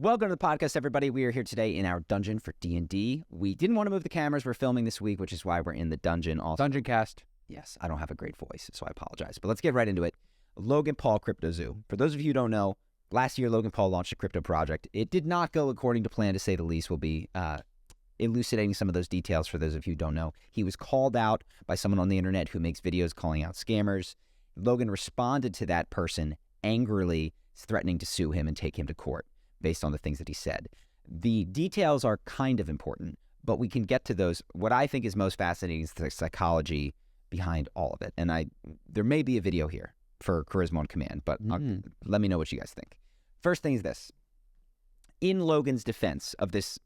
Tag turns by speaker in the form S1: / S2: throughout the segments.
S1: Welcome to the podcast, everybody. We are here today in our dungeon for D&D. We didn't want to move the cameras. We're filming this week, which is why we're in the dungeon. Also,
S2: Dungeon cast.
S1: Yes, I don't have a great voice, so I apologize. But let's get right into it. Logan Paul Crypto Zoo. For those of you who don't know, last year Logan Paul launched a crypto project. It did not go according to plan, to say the least. We'll be elucidating some of those details for those of you who don't know. He was called out by someone on the internet who makes videos calling out scammers. Logan responded to that person angrily, threatening to sue him and take him to court based on the things that he said. The details are kind of important, but we can get to those. What I think is most fascinating is the psychology behind all of it. And there may be a video here for Charisma on Command, but let me know what you guys think. First thing is this. In Logan's defense of this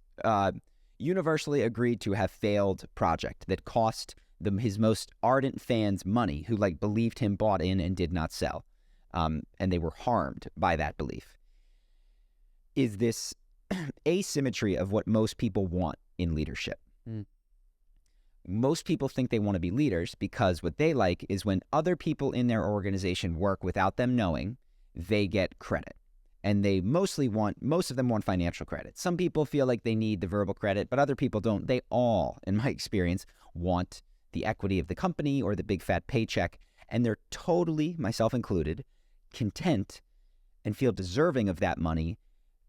S1: universally agreed to have failed project that cost his most ardent fans money, who believed him, bought in, and did not sell, and they were harmed by that belief, is this asymmetry of what most people want in leadership. Most people think they want to be leaders because what they like is when other people in their organization work without them knowing, they get credit. And most of them want financial credit. Some people feel like they need the verbal credit, but other people don't. They all, in my experience, want the equity of the company or the big fat paycheck. And they're totally, myself included, content and feel deserving of that money.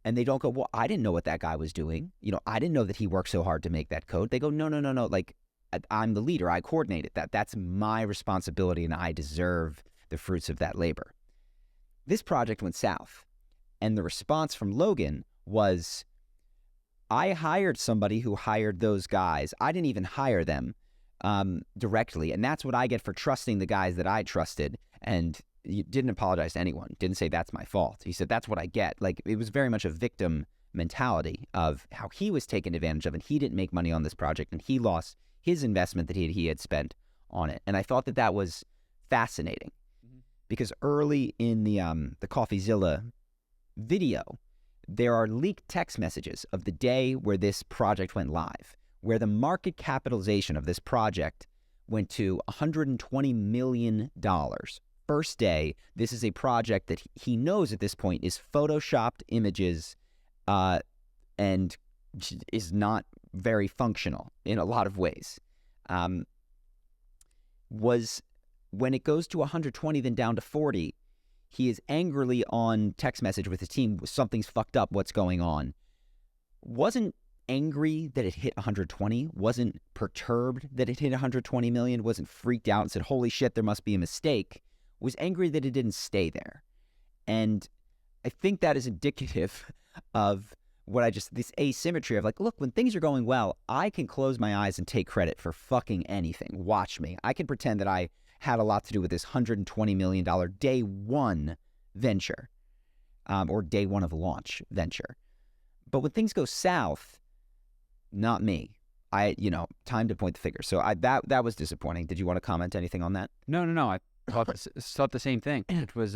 S1: And they don't go, well, I didn't know what that guy was doing. I didn't know that he worked so hard to make that code. They go, no. I'm the leader. I coordinated that. That's my responsibility, and I deserve the fruits of that labor. This project went south, and the response from Logan was, I hired somebody who hired those guys. I didn't even hire them directly, and that's what I get for trusting the guys that I trusted. And he didn't apologize to anyone. Didn't say that's my fault. He said that's what I get. It was very much a victim mentality of how he was taken advantage of, and he didn't make money on this project, and he lost his investment that he had spent on it. And I thought that was fascinating because early in the CoffeeZilla video, there are leaked text messages of the day where this project went live, where the market capitalization of this project went to $120 million. First day. This is a project that he knows at this point is photoshopped images and is not very functional in a lot of ways. Was when it goes to 120, then down to 40, he is angrily on text message with his team. Something's fucked up. What's going on? Wasn't angry that it hit 120. Wasn't perturbed that it hit 120 million. Wasn't freaked out and said, holy shit, there must be a mistake. Was angry that it didn't stay there. And I think that is indicative of this asymmetry of look, when things are going well, I can close my eyes and take credit for fucking anything. Watch me. I can pretend that I had a lot to do with this $120 million day one venture, or day one of launch venture. But when things go south, not me. Time to point the finger. So that was disappointing. Did you want to comment anything on that?
S2: No. I thought the same thing. It was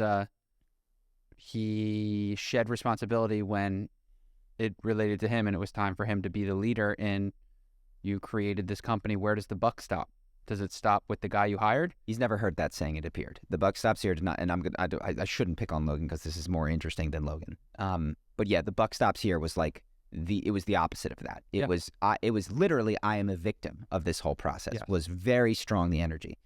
S2: he shed responsibility when it related to him, and it was time for him to be the leader. And you created this company. Where does the buck stop? Does it stop with the guy you hired?
S1: He's never heard that saying. It appeared the buck stops here. And I shouldn't pick on Logan because this is more interesting than Logan. But yeah, the buck stops here was it was the opposite of that. It was literally, I am a victim of this whole process.
S2: Yes.
S1: Was very strong, the energy.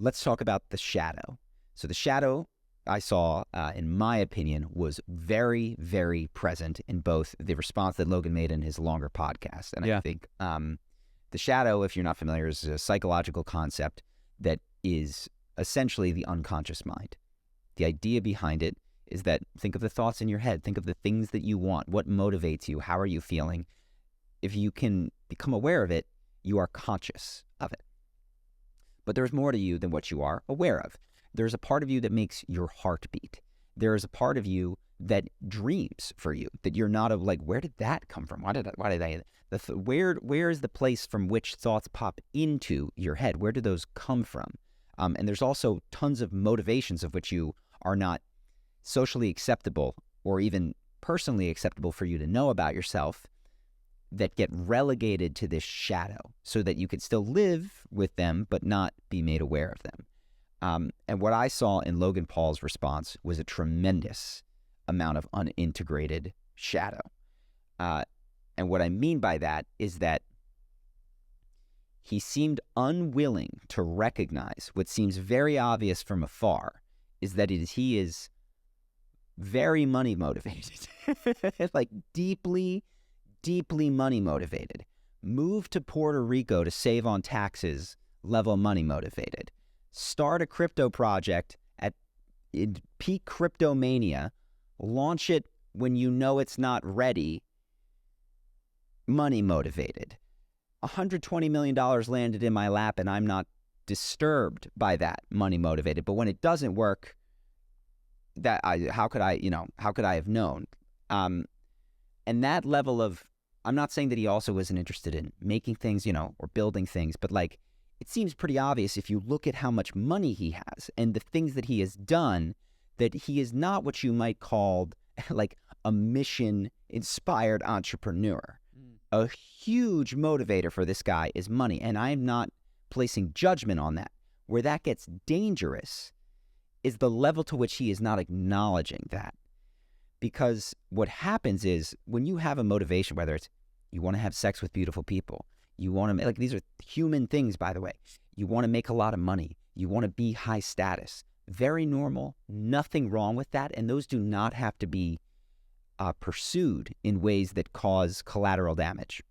S1: Let's talk about the shadow. So the shadow I saw, in my opinion, was very, very present in both the response that Logan made in his longer podcast. And I think the shadow, if you're not familiar, is a psychological concept that is essentially the unconscious mind. The idea behind it is that think of the thoughts in your head. Think of the things that you want. What motivates you? How are you feeling? If you can become aware of it, you are conscious of it. But there's more to you than what you are aware of. There's a part of you that makes your heart beat. There is a part of you that dreams for you, that you're not where did that come from? Where is the place from which thoughts pop into your head? Where do those come from? And there's also tons of motivations of which you are not socially acceptable or even personally acceptable for you to know about yourself, that get relegated to this shadow so that you could still live with them but not be made aware of them. And what I saw in Logan Paul's response was a tremendous amount of unintegrated shadow. And what I mean by that is that he seemed unwilling to recognize what seems very obvious from afar, is that he is very money motivated, like deeply, deeply money motivated. Move to Puerto Rico to save on taxes, level money motivated. Start a crypto project in peak cryptomania, launch it when you know it's not ready, money motivated. $120 million landed in my lap and I'm not disturbed by that, money motivated. But when it doesn't work, how could I have known? And that level of, I'm not saying that he also wasn't interested in making things, or building things, but like, it seems pretty obvious if you look at how much money he has and the things that he has done, that he is not what you might call like a mission-inspired entrepreneur. A huge motivator for this guy is money, and I'm not placing judgment on that. Where that gets dangerous is the level to which he is not acknowledging that. Because what happens is when you have a motivation, whether it's you want to have sex with beautiful people, you want to, like, these are human things, by the way. You want to make a lot of money. You want to be high status. Very normal. Nothing wrong with that. And those do not have to be pursued in ways that cause collateral damage.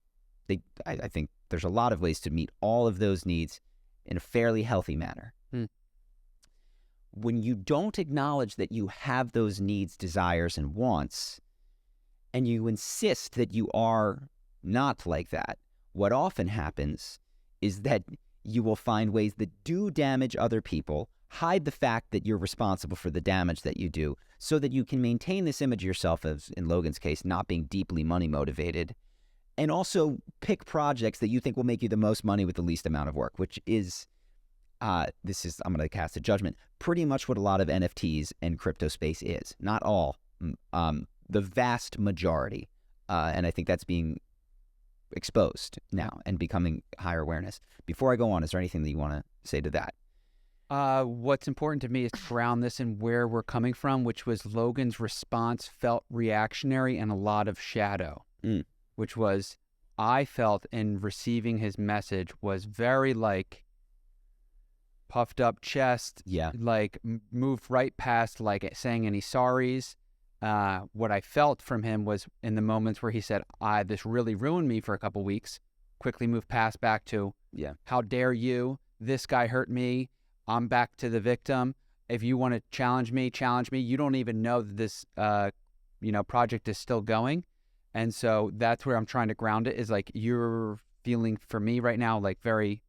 S1: I think there's a lot of ways to meet all of those needs in a fairly healthy manner. When you don't acknowledge that you have those needs, desires, and wants, and you insist that you are not like that, what often happens is that you will find ways that do damage other people, hide the fact that you're responsible for the damage that you do, so that you can maintain this image of yourself as, in Logan's case, not being deeply money motivated, and also pick projects that you think will make you the most money with the least amount of work, which is, I'm going to cast a judgment, pretty much what a lot of NFTs and crypto space is. Not all, the vast majority. And I think that's being exposed now and becoming higher awareness. Before I go on, is there anything that you want to say to that?
S2: What's important to me is to ground this in where we're coming from, which was Logan's response felt reactionary and a lot of shadow, which was, I felt in receiving his message was very like puffed up chest, like moved right past like saying any sorries. What I felt from him was in the moments where he said, this really ruined me for a couple weeks, quickly moved past back to, how dare you? This guy hurt me. I'm back to the victim. If you want to challenge me. You don't even know that this, project is still going. And so that's where I'm trying to ground it, is like you're feeling for me right now, like very,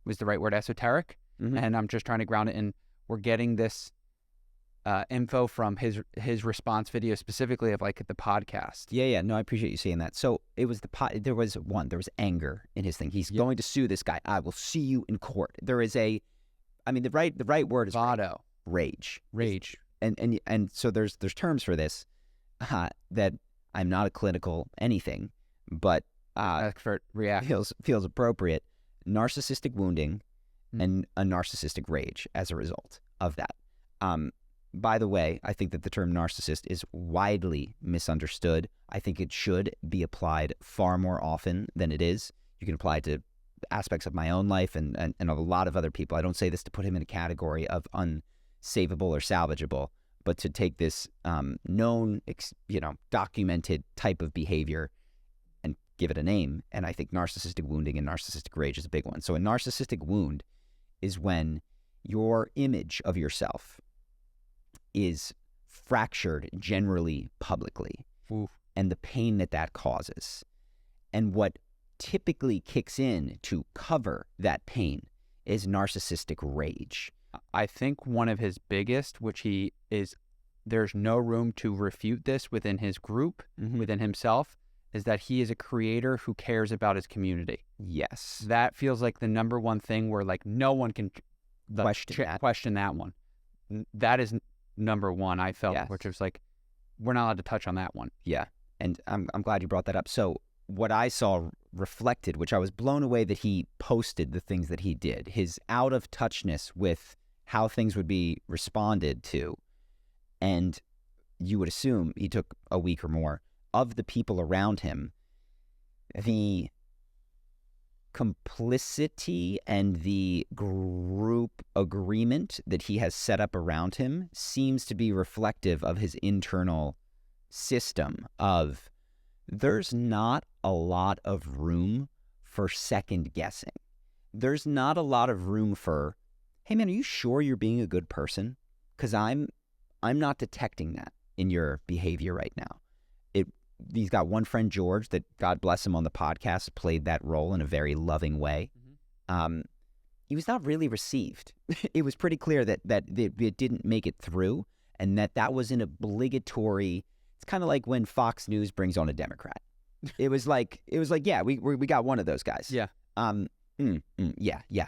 S2: was the right word, esoteric? And I'm just trying to ground it in, we're getting this info from his response video, specifically of like the podcast.
S1: No, I appreciate you saying that. So it was there was anger in his thing. He's going to sue this guy. I will see you in court. There is the right word is
S2: Vado.
S1: Rage.
S2: And
S1: so there's terms for this that I'm not a clinical anything, but
S2: expert reaction
S1: feels appropriate. Narcissistic wounding and a narcissistic rage as a result of that. By the way, I think that the term narcissist is widely misunderstood. I think it should be applied far more often than it is. You can apply it to aspects of my own life and a lot of other people. I don't say this to put him in a category of unsavable or salvageable, but to take this known, documented type of behavior and give it a name. And I think narcissistic wounding and narcissistic rage is a big one. So a narcissistic wound is when your image of yourself is fractured generally publicly.
S2: Oof.
S1: And the pain that causes. And what typically kicks in to cover that pain is narcissistic rage.
S2: I think one of his biggest, there's no room to refute this within his group, within himself, is that he is a creator who cares about his community.
S1: Yes.
S2: That feels like the number one thing where like no one can question that one. That is number one, I felt, which was like, we're not allowed to touch on that one.
S1: Yeah. And I'm glad you brought that up. So what I saw reflected, which I was blown away that he posted the things that he did, his out of touchness with how things would be responded to. And you would assume he took a week or more. Of the people around him, the complicity and the group agreement that he has set up around him seems to be reflective of his internal system of there's not a lot of room for second guessing. There's not a lot of room for, hey man, are you sure you're being a good person? Because I'm not detecting that in your behavior right now. He's got one friend, George, that God bless him on the podcast, played that role in a very loving way. He was not really received. It was pretty clear that it didn't make it through, and that was an obligatory. It's kind of like when Fox News brings on a Democrat. It was like, yeah, we got one of those guys.
S2: Yeah.
S1: Yeah.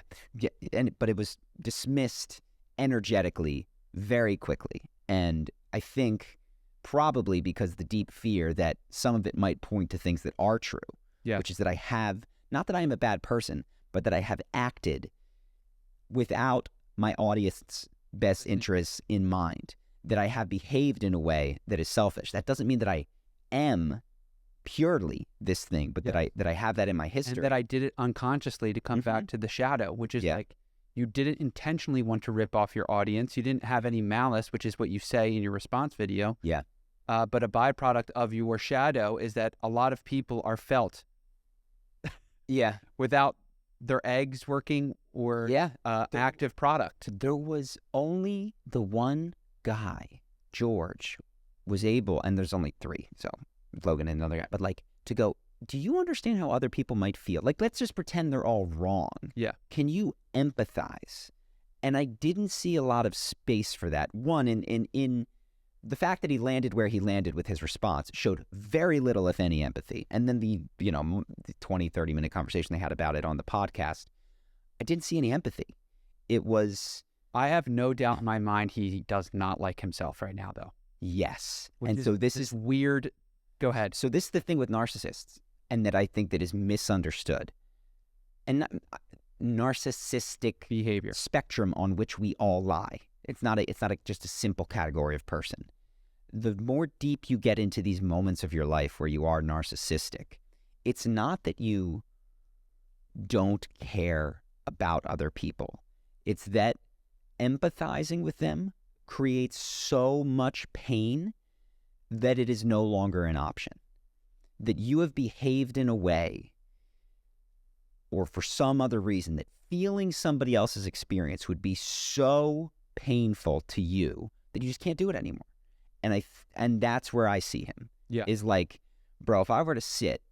S1: But it was dismissed energetically very quickly, and I think probably because the deep fear that some of it might point to things that are true, which is that I have, not that I am a bad person, but that I have acted without my audience's best interests in mind, that I have behaved in a way that is selfish. That doesn't mean that I am purely this thing, but that I have that in my history.
S2: And that I did it unconsciously to come back to the shadow, which is like, you didn't intentionally want to rip off your audience. You didn't have any malice, which is what you say in your response video.
S1: Yeah.
S2: But a byproduct of your shadow is that a lot of people are felt.
S1: Yeah.
S2: Without their eggs working or active product.
S1: There was only the one guy, George, was able, and there's only three, so Logan and another guy, but like to go, do you understand how other people might feel? Like, let's just pretend they're all wrong.
S2: Yeah.
S1: Can you empathize? And I didn't see a lot of space for that. One, in the fact that he landed where he landed with his response showed very little, if any, empathy. And then the 20, 30-minute conversation they had about it on the podcast, I didn't see any empathy. It was...
S2: I have no doubt in my mind he does not like himself right now, though.
S1: Yes. And so this is
S2: weird. Go ahead.
S1: So this is the thing with narcissists, and that I think that is misunderstood. And narcissistic
S2: behavior
S1: spectrum on which we all lie. It's not just a simple category of person. The more deep you get into these moments of your life where you are narcissistic, it's not that you don't care about other people. It's that empathizing with them creates so much pain that it is no longer an option. That you have behaved in a way, or for some other reason, that feeling somebody else's experience would be so painful to you that you just can't do it anymore. And that's where I see him.
S2: Yeah.
S1: Is like, bro, if I were to sit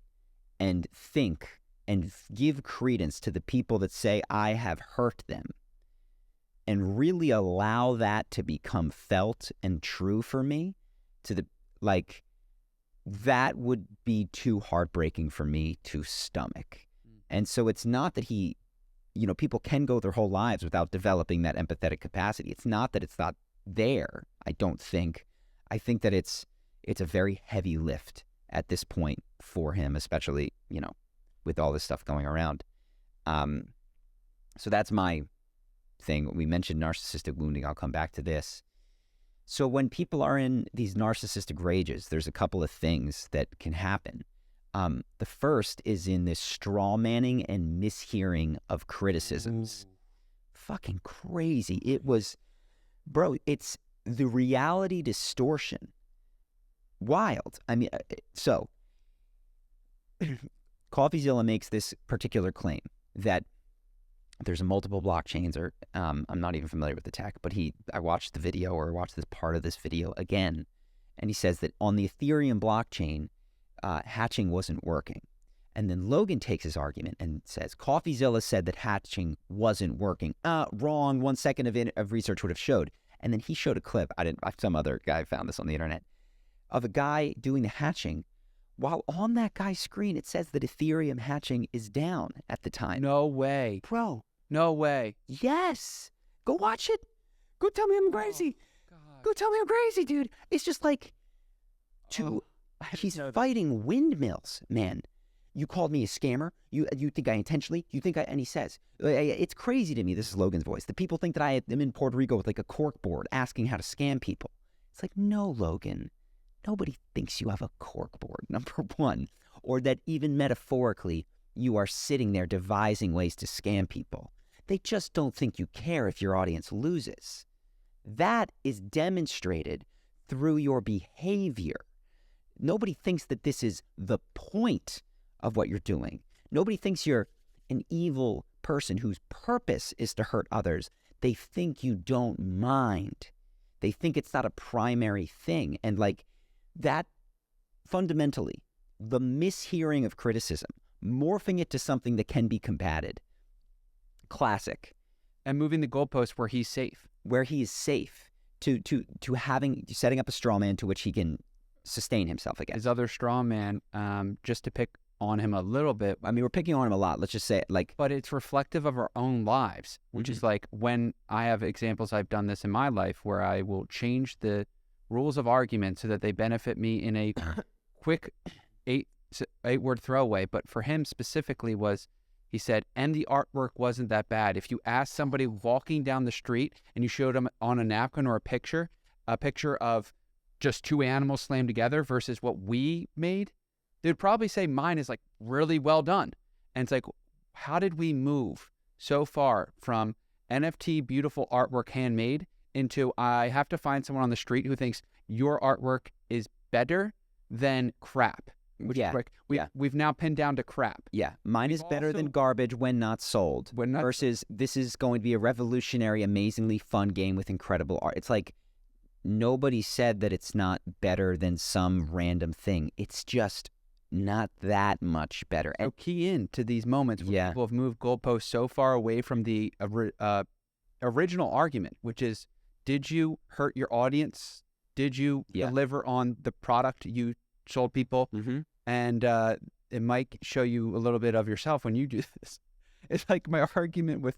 S1: and think and give credence to the people that say I have hurt them, and really allow that to become felt and true for me, that would be too heartbreaking for me to stomach. And so it's not that people can go their whole lives without developing that empathetic capacity. It's not that it's not there, I don't think. I think that it's a very heavy lift at this point for him, especially, with all this stuff going around. So that's my thing. We mentioned narcissistic wounding. I'll come back to this. So when people are in these narcissistic rages, there's a couple of things that can happen. The first is in this straw manning and mishearing of criticisms. Fucking crazy. It was, bro, it's the reality distortion. Wild. I mean, so CoffeeZilla makes this particular claim that there's multiple blockchains, or I'm not even familiar with the tech, but I watched the video, or watched this part of this video again, and he says that on the Ethereum blockchain, hatching wasn't working. And then Logan takes his argument and says, CoffeeZilla said that hatching wasn't working. Wrong. 1 second of research would have showed. And then he showed a clip. Some other guy found this on the internet, of a guy doing the hatching, while on that guy's screen it says that Ethereum hatching is down at the time.
S2: No way.
S1: Bro.
S2: No way.
S1: Yes. Go watch it. Go tell me I'm crazy. Go tell me I'm crazy, dude. It's just like, he's fighting windmills, man. You called me a scammer. You think I intentionally? And he says, it's crazy to me. This is Logan's voice. The people think that I am in Puerto Rico with like a cork board asking how to scam people. It's like, no, Logan, nobody thinks you have a corkboard, number one, or that even metaphorically, you are sitting there devising ways to scam people. They just don't think you care if your audience loses. That is demonstrated through your behavior. Nobody thinks that this is the point of what you're doing. Nobody thinks you're an evil person whose purpose is to hurt others. They think you don't mind. They think it's not a primary thing. And like that, fundamentally, the mishearing of criticism, morphing it to something that can be combated. Classic.
S2: And moving the goalpost where he's safe.
S1: Where he is safe to setting up a straw man to which he can sustain himself against.
S2: His other straw man, just to pick on him a little bit.
S1: I mean, we're picking on him a lot. Let's just say it like...
S2: But it's reflective of our own lives, which is like when I have examples, I've done this in my life where I will change the rules of argument so that they benefit me in a quick eight-word throwaway. But for him specifically was, he said, and the artwork wasn't that bad. If you asked somebody walking down the street and you showed them on a napkin or a picture of just two animals slammed together versus what we made, they'd probably say mine is like really well done. And it's like, how did we move so far from NFT, beautiful artwork, handmade, into I have to find someone on the street who thinks your artwork is better than crap? Which is like, we've now pinned down to crap.
S1: Yeah, mine is better than garbage when not sold. Versus this is going to be a revolutionary, amazingly fun game with incredible art. It's like nobody said that it's not better than some random thing. It's just not that much better.
S2: So key in to these moments where people have moved goalposts so far away from the original argument, which is, did you hurt your audience? Did you deliver on the product you sold people? And it might show you a little bit of yourself when you do this. It's like my argument with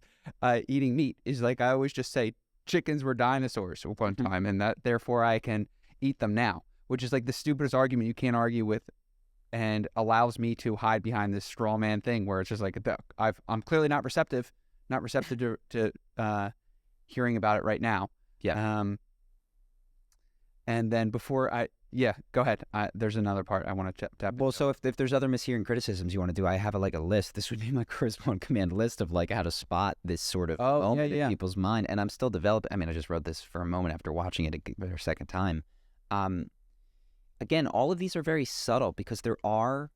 S2: eating meat is like, I always just say chickens were dinosaurs at one time and that therefore I can eat them now, which is like the stupidest argument you can't argue with, and allows me to hide behind this straw man thing where it's just like, I'm clearly not receptive to hearing about it right now. And then before go ahead. There's another part I want to tap.
S1: Well, so if there's other mishearing criticisms you want to do, I have a list. This would be my first one command list of like how to spot this sort of moment in people's mind. And I'm still developing. I mean, I just wrote this for a moment after watching it a second time. Again, all of these are very subtle because there are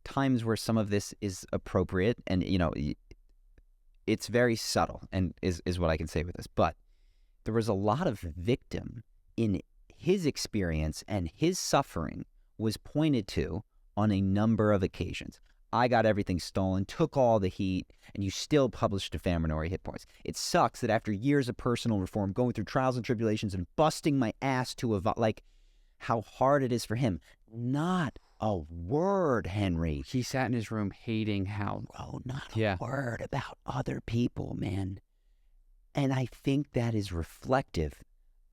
S1: times where some of this is appropriate and, it's very subtle and is what I can say with this. But there was a lot of victim in his experience, and his suffering was pointed to on a number of occasions. I got everything stolen, took all the heat, and you still published defamatory hit points. It sucks that after years of personal reform, going through trials and tribulations and busting my ass to how hard it is for him. Not a word, Henry.
S2: He sat in his room hating how...
S1: Oh, not a word about other people, man. And I think that is reflective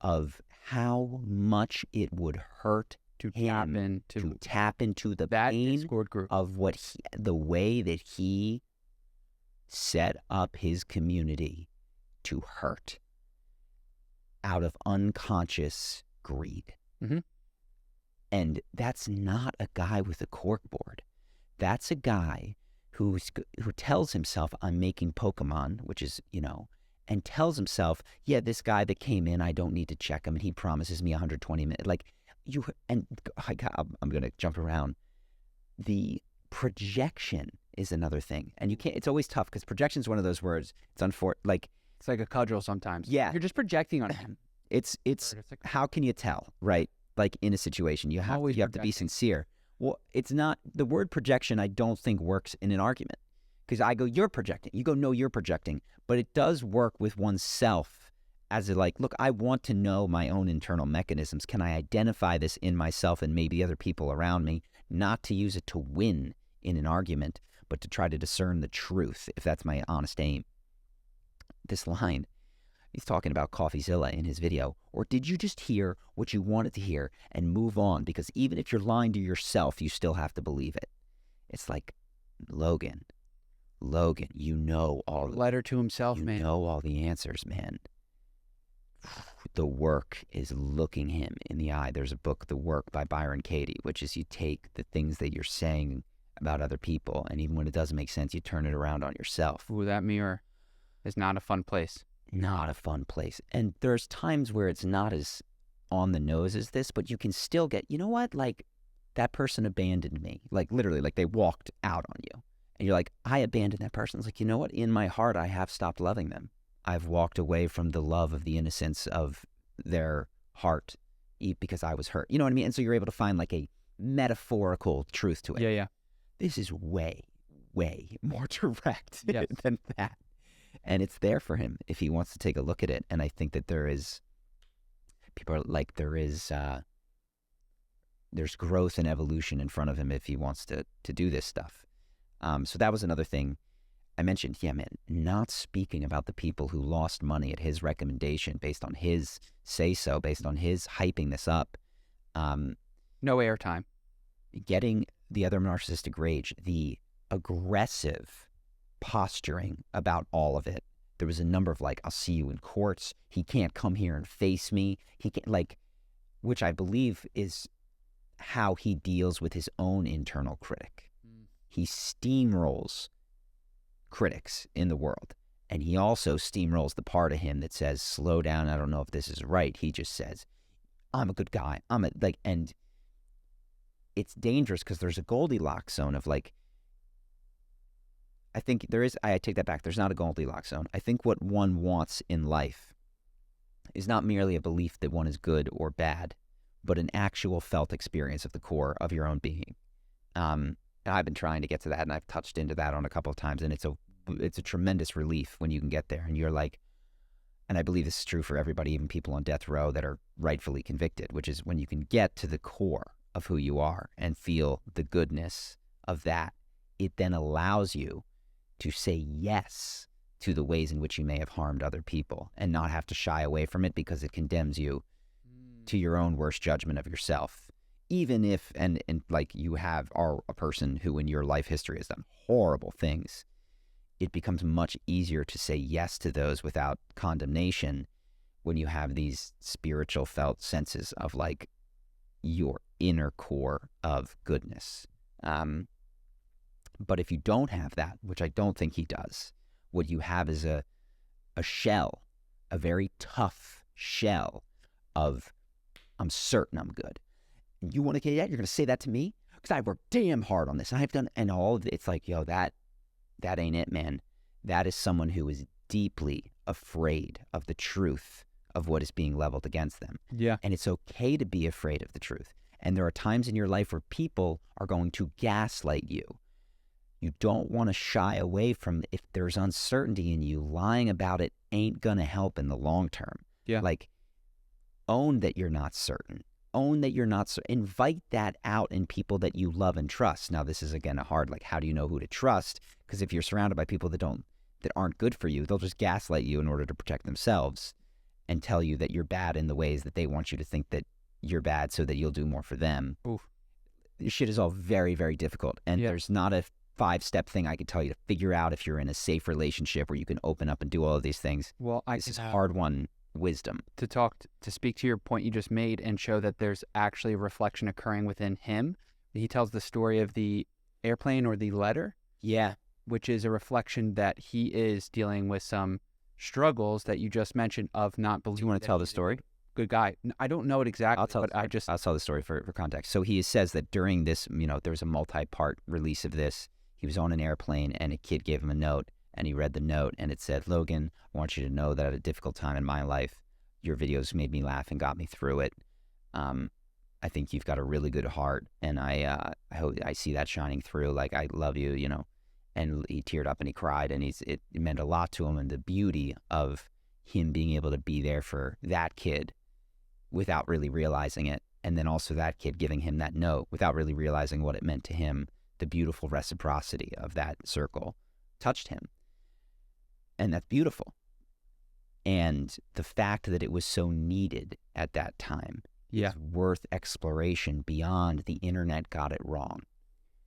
S1: of how much it would hurt
S2: to
S1: him tap into the pain
S2: Discord group
S1: of the way that he set up his community to hurt out of unconscious greed. And that's not a guy with a corkboard. That's a guy who tells himself, I'm making Pokemon, which is, and tells himself, this guy that came in, I don't need to check him, and he promises me 120 minutes. I'm going to jump around. The projection is another thing. And it's always tough because projection is one of those words. It's unfortunate. It's
S2: like a cudgel sometimes.
S1: Yeah.
S2: You're just projecting on him.
S1: It's how can you tell, right? Like in a situation, you have to be sincere. Well, it's not, the word projection I don't think works in an argument. Because I go, you're projecting. You go, no, you're projecting. But it does work with oneself as look, I want to know my own internal mechanisms. Can I identify this in myself and maybe other people around me? Not to use it to win in an argument, but to try to discern the truth, if that's my honest aim. This line, he's talking about CoffeeZilla in his video. Or did you just hear what you wanted to hear and move on? Because even if you're lying to yourself, you still have to believe it. It's like, Logan, you know all the...
S2: Letter to himself, man.
S1: You know all the answers, man. the work is looking him in the eye. There's a book, The Work by Byron Katie, which is you take the things that you're saying about other people, and even when it doesn't make sense, you turn it around on yourself.
S2: Ooh, that mirror is not a fun place.
S1: Not a fun place. And there's times where it's not as on the nose as this, but you can still get, you know what, like that person abandoned me. Like literally, like they walked out on you. And you're like, I abandoned that person. It's like, you know what, in my heart, I have stopped loving them. I've walked away from the love of the innocence of their heart because I was hurt. You know what I mean? And so you're able to find like a metaphorical truth to it.
S2: Yeah, yeah.
S1: This is way, way more direct
S2: Yes.
S1: than that. And it's there for him if he wants to take a look at it. And I think that there's growth and evolution in front of him if he wants to do this stuff. So that was another thing I mentioned. Yeah, man, not speaking about the people who lost money at his recommendation based on his say-so, based on his hyping this up.
S2: No airtime.
S1: Getting the other narcissistic rage, the aggressive posturing about all of it. There was a number of like, I'll see you in courts. He can't come here and face me. He can't, like, which I believe is how he deals with his own internal critic. He steamrolls critics in the world. And he also steamrolls the part of him that says, slow down, I don't know if this is right. He just says, I'm a good guy. And it's dangerous because there's a Goldilocks zone of like, I think there is, I take that back. There's not a Goldilocks zone. I think what one wants in life is not merely a belief that one is good or bad, but an actual felt experience of the core of your own being. And I've been trying to get to that, and I've touched into that on a couple of times, and it's a tremendous relief when you can get there. And you're like, and I believe this is true for everybody, even people on death row that are rightfully convicted, which is when you can get to the core of who you are and feel the goodness of that, it then allows you to say yes to the ways in which you may have harmed other people and not have to shy away from it because it condemns you to your own worst judgment of yourself. Even if, and like you are a person who in your life history has done horrible things, it becomes much easier to say yes to those without condemnation when you have these spiritual felt senses of like your inner core of goodness. But if you don't have that, which I don't think he does, what you have is a shell, a very tough shell of, I'm certain I'm good. And you want to get that? You're going to say that to me? Because I worked damn hard on this. I've done, and all of it, it's like, yo, that ain't it, man. That is someone who is deeply afraid of the truth of what is being leveled against them.
S2: Yeah.
S1: And it's okay to be afraid of the truth. And there are times in your life where people are going to gaslight you. You don't want to shy away from, if there's uncertainty in you, lying about it ain't going to help in the long term.
S2: Yeah.
S1: Like, own that you're not certain. Own that you're not certain. Invite that out in people that you love and trust. Now, this is, again, a hard, like, how do you know who to trust? Because if you're surrounded by people that aren't good for you, they'll just gaslight you in order to protect themselves and tell you that you're bad in the ways that they want you to think that you're bad so that you'll do more for them.
S2: Oof.
S1: This shit is all very, very difficult. And there's not a 5-step thing I could tell you to figure out if you're in a safe relationship where you can open up and do all of these things.
S2: Well,
S1: this is hard-won wisdom.
S2: To speak to your point you just made and show that there's actually a reflection occurring within him. He tells the story of the airplane or the letter.
S1: Yeah.
S2: Which is a reflection that he is dealing with some struggles that you just mentioned of not believing.
S1: Do you want to tell the story?
S2: Good guy. I don't know it exactly,
S1: I'll tell the story for context. So he says that during this, there's a multi-part release of this. He was on an airplane and a kid gave him a note and he read the note and it said, Logan, I want you to know that at a difficult time in my life, your videos made me laugh and got me through it. I think you've got a really good heart and I hope I see that shining through. Like, I love you, And he teared up and he cried and it meant a lot to him, and the beauty of him being able to be there for that kid without really realizing it. And then also that kid giving him that note without really realizing what it meant to him. The beautiful reciprocity of that circle touched him. And that's beautiful. And the fact that it was so needed at that time is worth exploration beyond the internet got it wrong.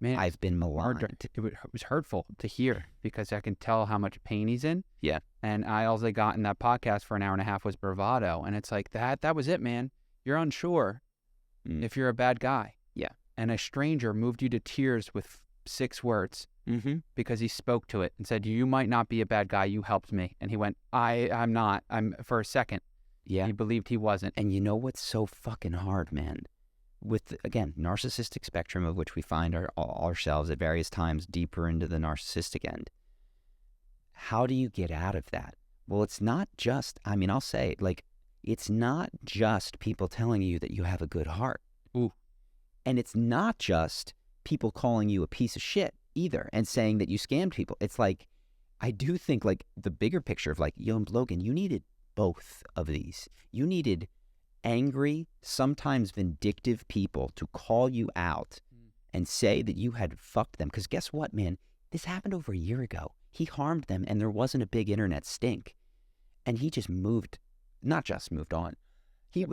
S2: Man,
S1: I've been maligned.
S2: it was hurtful to hear because I can tell how much pain he's in.
S1: Yeah.
S2: And all they got in that podcast for an hour and a half was bravado. And it's like, that was it, man. You're unsure if you're a bad guy.
S1: Yeah.
S2: And a stranger moved you to tears with 6 words because he spoke to it and said, you might not be a bad guy. You helped me. And he went, I'm not. I'm for a second.
S1: Yeah.
S2: He believed he wasn't.
S1: And you know what's so fucking hard, man? With, again, narcissistic spectrum, of which we find ourselves at various times deeper into the narcissistic end. How do you get out of that? Well, it's not just, I mean, I'll say, like, it's not just people telling you that you have a good heart.
S2: Ooh.
S1: And it's not just people calling you a piece of shit either and saying that you scammed people. It's like, I do think, like, the bigger picture of, like, yo, Logan, you needed both of these. You needed angry, sometimes vindictive people to call you out and say that you had fucked them. Because guess what, man? This happened over a year ago. He harmed them and there wasn't a big internet stink. And he just not just moved on. He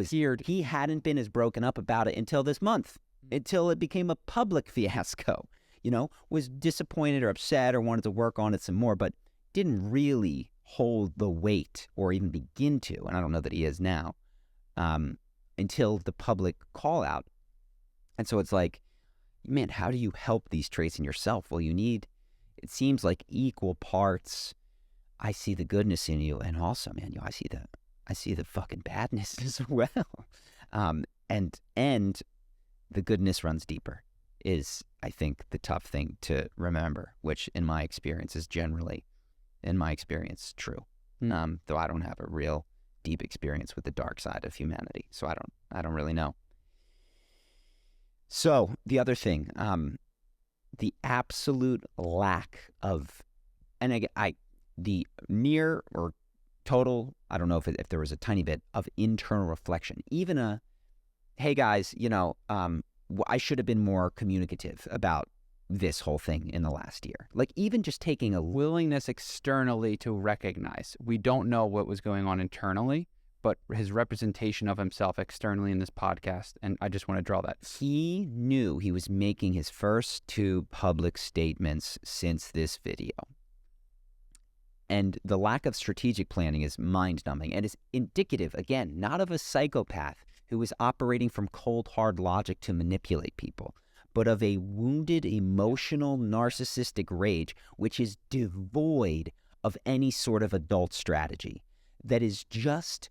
S1: hadn't been as broken up about it until this month, until it became a public fiasco. You know, was disappointed or upset or wanted to work on it some more, but didn't really hold the weight or even begin to. And I don't know that he is now. Until the public call out. And so it's like, man, how do you help these traits in yourself? Well, you need, it seems like equal parts. I see the goodness in you. And also, man, I see the fucking badness as well. And the goodness runs deeper is, I think, the tough thing to remember, which in my experience is generally, true. Though I don't have a real deep experience with the dark side of humanity, so I don't really know. So the other thing, the absolute lack of, and the near or total, I don't know if there was a tiny bit of internal reflection, even hey guys, I should have been more communicative about this whole thing in the last year. Like, even just taking a
S2: willingness externally to recognize. We don't know what was going on internally, but his representation of himself externally in this podcast, and I just want to draw that.
S1: He knew he was making his first 2 public statements since this video. And the lack of strategic planning is mind-numbing and is indicative, again, not of a psychopath who is operating from cold, hard logic to manipulate people, but of a wounded, emotional, narcissistic rage, which is devoid of any sort of adult strategy. That is just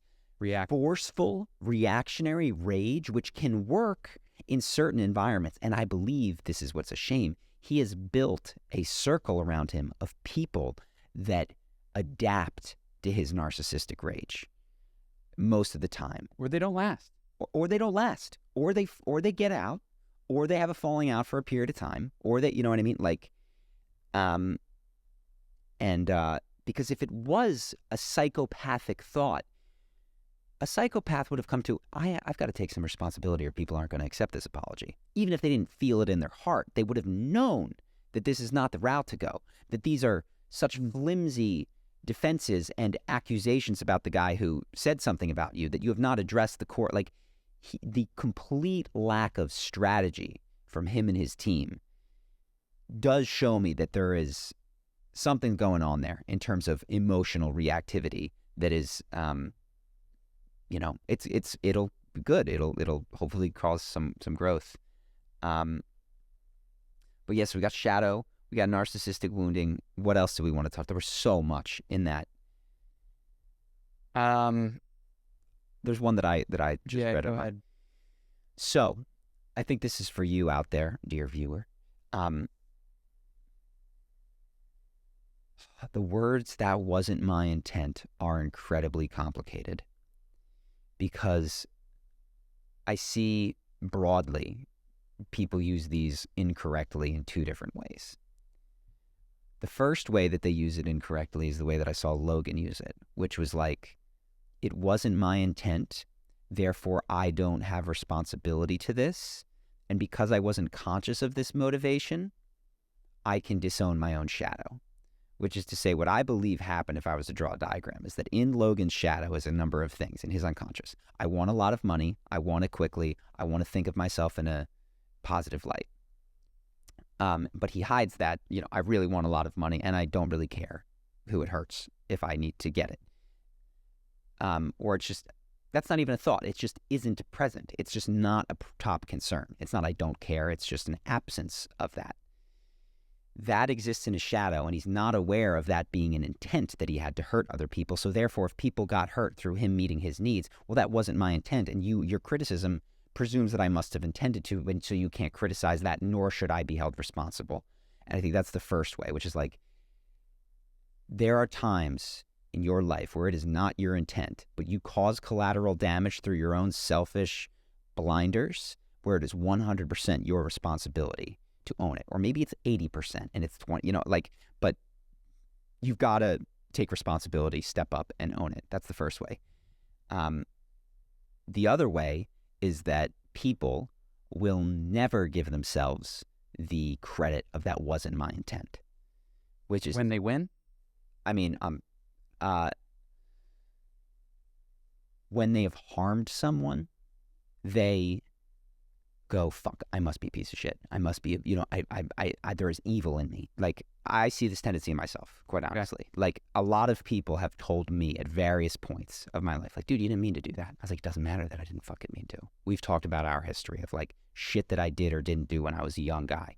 S1: forceful, reactionary rage, which can work in certain environments. And I believe this is what's a shame. He has built a circle around him of people that adapt to his narcissistic rage most of the time.
S2: Or they don't last.
S1: Or they don't last. Or they get out. Or they have a falling out for a period of time, or that, you know what I mean? Like, because if it was a psychopathic thought, a psychopath would have come to, I've got to take some responsibility or people aren't going to accept this apology. Even if they didn't feel it in their heart, they would have known that this is not the route to go, that these are such flimsy defenses and accusations about the guy who said something about you that you have not addressed the core, like, the complete lack of strategy from him and his team does show me that there is something going on there in terms of emotional reactivity that is, it'll be good. It'll hopefully cause some growth. But yes, we got shadow, we got narcissistic wounding. What else do we want to talk? There was so much in that. There's one that I just read
S2: go
S1: about.
S2: ahead.
S1: So, I think this is for you out there, dear viewer. The words "that wasn't my intent" are incredibly complicated because I see broadly people use these incorrectly in 2 different ways. The first way that they use it incorrectly is the way that I saw Logan use it, which was like, it wasn't my intent, therefore I don't have responsibility to this, and because I wasn't conscious of this motivation, I can disown my own shadow. Which is to say, what I believe happened, if I was to draw a diagram, is that in Logan's shadow is a number of things in his unconscious. I want a lot of money. I want it quickly. I want to think of myself in a positive light. But he hides that, I really want a lot of money and I don't really care who it hurts if I need to get it. Or it's just, that's not even a thought. It just isn't present. It's just not a top concern. It's not I don't care. It's just an absence of that. That exists in his shadow, and he's not aware of that being an intent that he had to hurt other people. So therefore, if people got hurt through him meeting his needs, well, that wasn't my intent. And your criticism presumes that I must have intended to, and so you can't criticize that, nor should I be held responsible. And I think that's the first way, which is like, there are times in your life where it is not your intent, but you cause collateral damage through your own selfish blinders, where it is 100% your responsibility to own it. Or maybe it's 80% and it's 20, but you've got to take responsibility, step up and own it. That's the first way. The other way is that people will never give themselves the credit of that wasn't my intent, which is
S2: when they win.
S1: I mean, when they have harmed someone, they go, fuck, I must be a piece of shit. I must be, there is evil in me. Like, I see this tendency in myself, quite honestly. Okay. Like, a lot of people have told me at various points of my life, like, dude, you didn't mean to do that. I was like, it doesn't matter that I didn't fucking mean to. We've talked about our history of, like, shit that I did or didn't do when I was a young guy,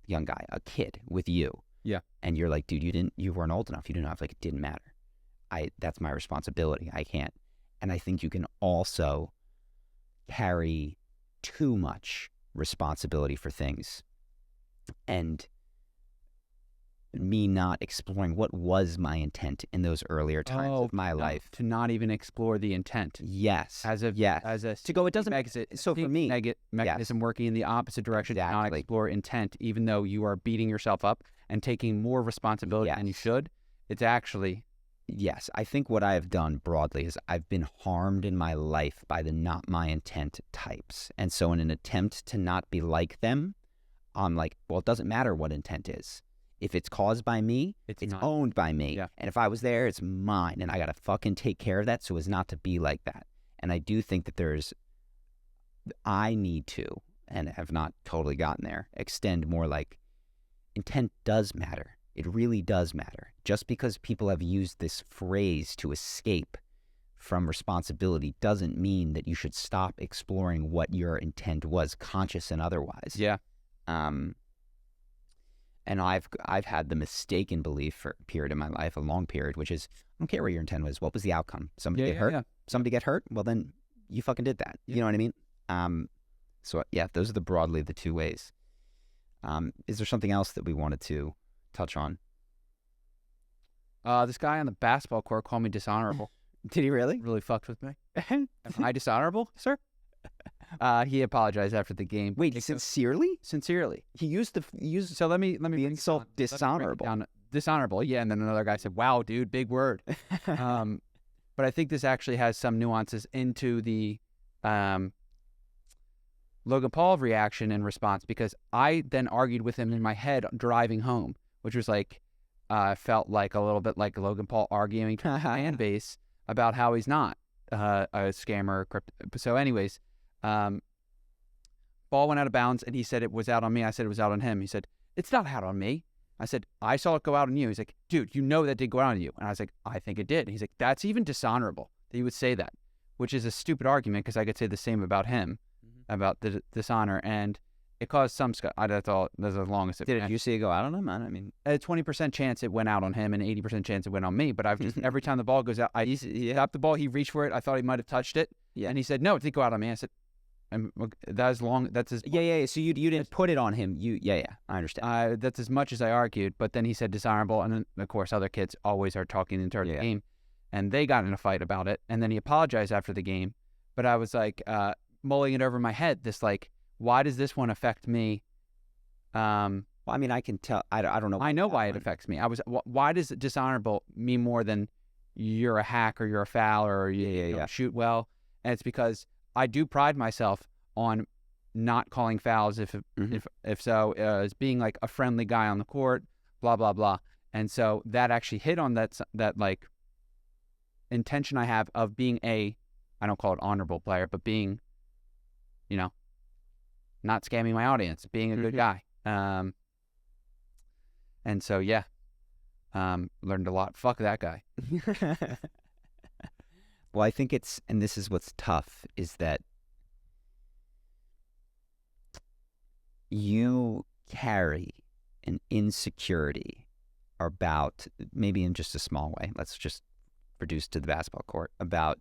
S1: a kid with you.
S2: Yeah.
S1: And you're like, dude, you weren't old enough. You didn't know. Like, it didn't matter. That's my responsibility. I can't. And I think you can also carry too much responsibility for things, and me not exploring what was my intent in those earlier times of my life.
S2: To not even explore the intent.
S1: Yes.
S2: As a
S1: to go, it doesn't so for me
S2: mechanism working in the opposite direction.
S1: Exactly.
S2: To not explore intent, even though you are beating yourself up and taking more responsibility than you should. It's actually
S1: Yes, I think what I have done broadly is I've been harmed in my life by the not my intent types. And so in an attempt to not be like them, I'm like, well, it doesn't matter what intent is. If it's caused by me, it's owned by me.
S2: Yeah.
S1: And if I was there, it's mine. And I got to fucking take care of that so as not to be like that. And I do think that I need to, and have not totally gotten there, extend more like intent does matter. It really does matter. Just because people have used this phrase to escape from responsibility doesn't mean that you should stop exploring what your intent was, conscious and otherwise.
S2: Yeah.
S1: And I've had the mistaken belief for a period in my life, a long period, which is, I don't care what your intent was. What was the outcome? Somebody get hurt? Yeah. Somebody get hurt? Well, then you fucking did that. Yeah. You know what I mean? So yeah, those are broadly the two ways. Is there something else that we wanted to touch on?
S2: This guy on the basketball court called me dishonorable.
S1: Did he really?
S2: Really fucked with me. Am I dishonorable, sir? He apologized after the game.
S1: Wait, sincerely?
S2: Sincerely.
S1: He used
S2: So let me
S1: the insult dishonorable.
S2: Dishonorable, yeah. And then another guy said, "Wow, dude, big word." But I think this actually has some nuances into the Logan Paul reaction and response, because I then argued with him in my head driving home, which was like, felt like a little bit like Logan Paul arguing to the fan base about how he's not a scammer. So anyways, ball went out of bounds and he said it was out on me. I said it was out on him. He said, it's not out on me. I said, I saw it go out on you. He's like, dude, you know that did go out on you. And I was like, I think it did. And he's like, that's even dishonorable that you would say that, which is a stupid argument because I could say the same about him, about the dishonor, and it caused some that's all. That's as long as it.
S1: Did you see it go out on him? I mean,
S2: a 20% chance it went out on him, and 80% chance it went on me. But I've just every time the ball goes out, he stopped the ball. He reached for it. I thought he might have touched it.
S1: Yeah.
S2: And he said, no, it did go out on me. I said, that's long. That's as
S1: yeah. So you didn't put it on him. I understand.
S2: That's as much as I argued. But then he said dishonorable, and then of course other kids always are talking into the game, and they got in a fight about it. And then he apologized after the game. But I was like mulling it over my head. This like, why does this one affect me?
S1: Well, I mean, I can tell. I don't know.
S2: I know why it affects me. Why does dishonorable mean more than you're a hack or you're a foul or you don't shoot well? And it's because I do pride myself on not calling fouls if so, as being like a friendly guy on the court, blah blah blah. And so that actually hit on that like intention I have of being I don't call it honorable player, but being, not scamming my audience, being a good guy. And so, yeah, learned a lot. Fuck that guy.
S1: Well, I think and this is what's tough, is that you carry an insecurity about, maybe in just a small way, let's just reduce to the basketball court, about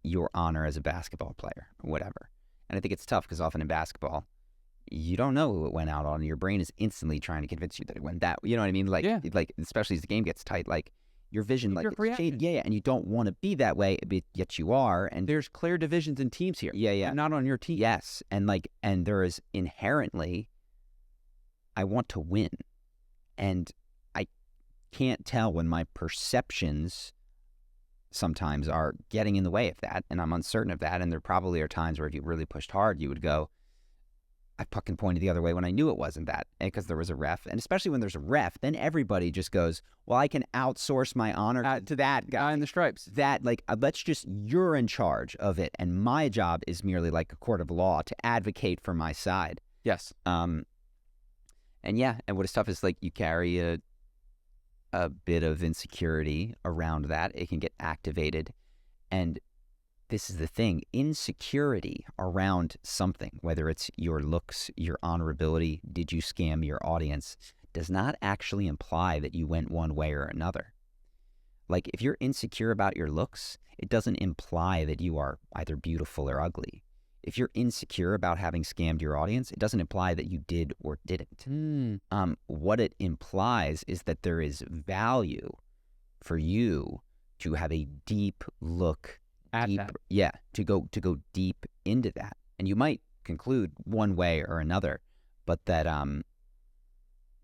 S1: your honor as a basketball player or whatever. And I think it's tough because often in basketball, you don't know who it went out on. Your brain is instantly trying to convince you that it went that. You know what I mean? Like, like especially as the game gets tight, like your vision, like and you don't want to be that way, but yet you are. And
S2: there's clear divisions in teams here. I'm not on your team.
S1: Yes, and there is inherently, I want to win, and I can't tell when my perceptions sometimes are getting in the way of that, and I'm uncertain of that. And there probably are times where if you really pushed hard, you would go, I fucking pointed the other way when I knew it wasn't that, because there was a ref. And especially when there's a ref, then everybody just goes, well, I can outsource my honor to that guy
S2: in the stripes.
S1: That, like, you're in charge of it, and my job is merely like a court of law to advocate for my side.
S2: Yes.
S1: And what is tough is, like, you carry a bit of insecurity around that. It can get activated, and this is the thing, insecurity around something, whether it's your looks, your honorability, did you scam your audience, does not actually imply that you went one way or another. Like, if you're insecure about your looks, it doesn't imply that you are either beautiful or ugly. If you're insecure about having scammed your audience, it doesn't imply that you did or didn't. What it implies is that there is value for you to have a deep look to go deep into that. And you might conclude one way or another, but that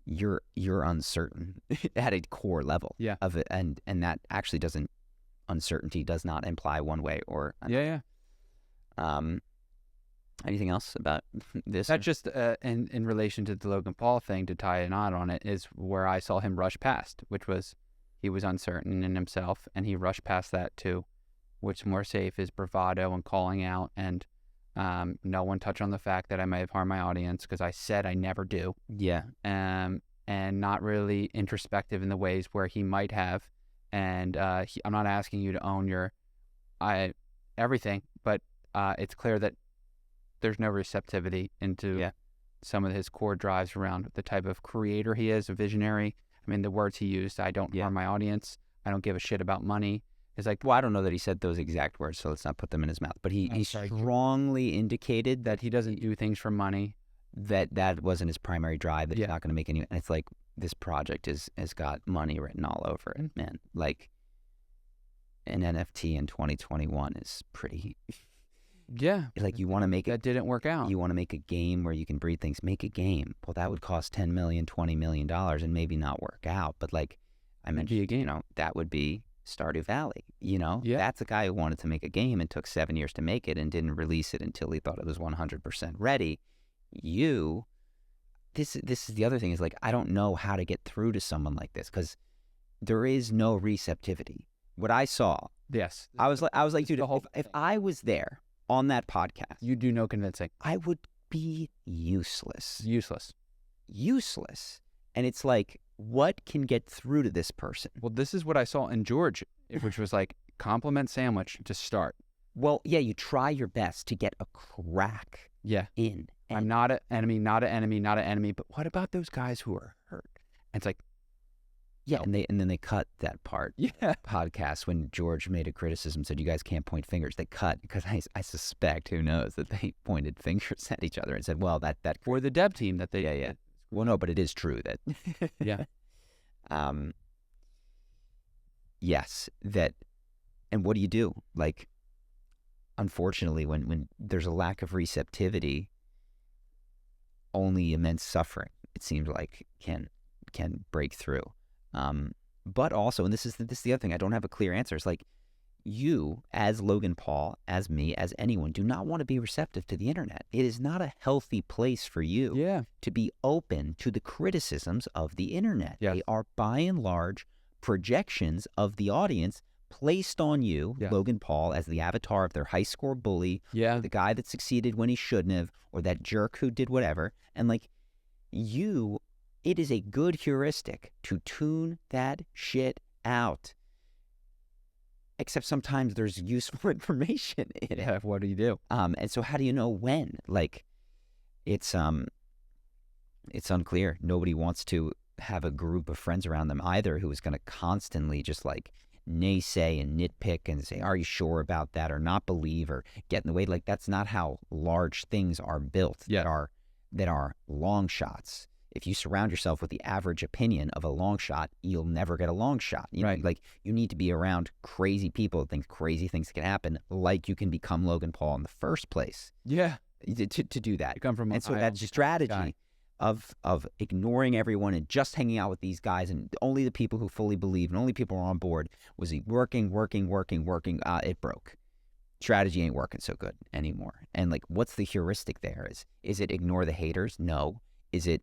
S1: you're uncertain at a core level of it, and that actually uncertainty does not imply one way or another. Anything else about this?
S2: That's just in relation to the Logan Paul thing, to tie a knot on it, is where I saw him rush past, which was he was uncertain in himself, and he rushed past that too. Which more safe is bravado and calling out, and no one touched on the fact that I may have harmed my audience because I said I never do.
S1: Yeah.
S2: And not really introspective in the ways where he might have. And I'm not asking you to own your everything, but it's clear that there's no receptivity into some of his core drives around the type of creator he is, a visionary. I mean, the words he used, I don't harm my audience. I don't give a shit about money. It's like,
S1: well, I don't know that he said those exact words, so let's not put them in his mouth. But he strongly indicated that
S2: he doesn't do things for money.
S1: That wasn't his primary drive. That he's not going to make any. And it's like, this project has got money written all over it, man. Like, an NFT in 2021 is pretty. Like, you want to make
S2: that didn't work out.
S1: You want to make a game where you can breed things. Make a game. Well, that would cost $10 million, $20 million, and maybe not work out. But, like, I mentioned,
S2: be a game.
S1: That would be Stardew Valley. That's a guy who wanted to make a game and took 7 years to make it and didn't release it until he thought it was 100% ready. This is the other thing, is like, I don't know how to get through to someone like this, because there is no receptivity. What I saw, I was like, dude, if I was there on that podcast,
S2: you do no convincing.
S1: I would be useless. And it's like, what can get through to this person?
S2: Well, this is what I saw in George, which was like, compliment sandwich to start.
S1: Well, yeah, you try your best to get a crack in.
S2: I'm not an enemy, but what about those guys who are hurt? And it's like,
S1: and then they cut that part. Podcast when George made a criticism, said you guys can't point fingers. They cut, because I suspect, who knows, that they pointed fingers at each other and said, well, that
S2: for the dev team that they
S1: Well, no, but it is true that yes, that. And what do you do? Like, unfortunately, when there's a lack of receptivity, only immense suffering, it seems like, can break through. But also, and this is the other thing, I don't have a clear answer. It's like, you, as Logan Paul, as me, as anyone, do not want to be receptive to the internet. It is not a healthy place for you to be open to the criticisms of the internet. They are, by and large, projections of the audience placed on you, Logan Paul, as the avatar of their high score bully, the guy that succeeded when he shouldn't have, or that jerk who did whatever. And, like, it is a good heuristic to tune that shit out. Except sometimes there's useful information in it.
S2: Yeah, what do you do?
S1: And so how do you know when? Like, it's unclear. Nobody wants to have a group of friends around them either who is going to constantly just like naysay and nitpick and say, are you sure about that, or not believe, or get in the way. Like, that's not how large things are built.
S2: Yeah.
S1: that are long shots. If you surround yourself with the average opinion of a long shot, you'll never get a long shot.
S2: Right.
S1: Like, you need to be around crazy people that think crazy things can happen, like you can become Logan Paul in the first place.
S2: Yeah.
S1: To do that.
S2: You come from
S1: And so
S2: Ohio.
S1: that strategy of ignoring everyone and just hanging out with these guys and only the people who fully believe and only people who are on board was working. It broke. Strategy ain't working so good anymore. And like, what's the heuristic there? Is it ignore the haters? No. Is it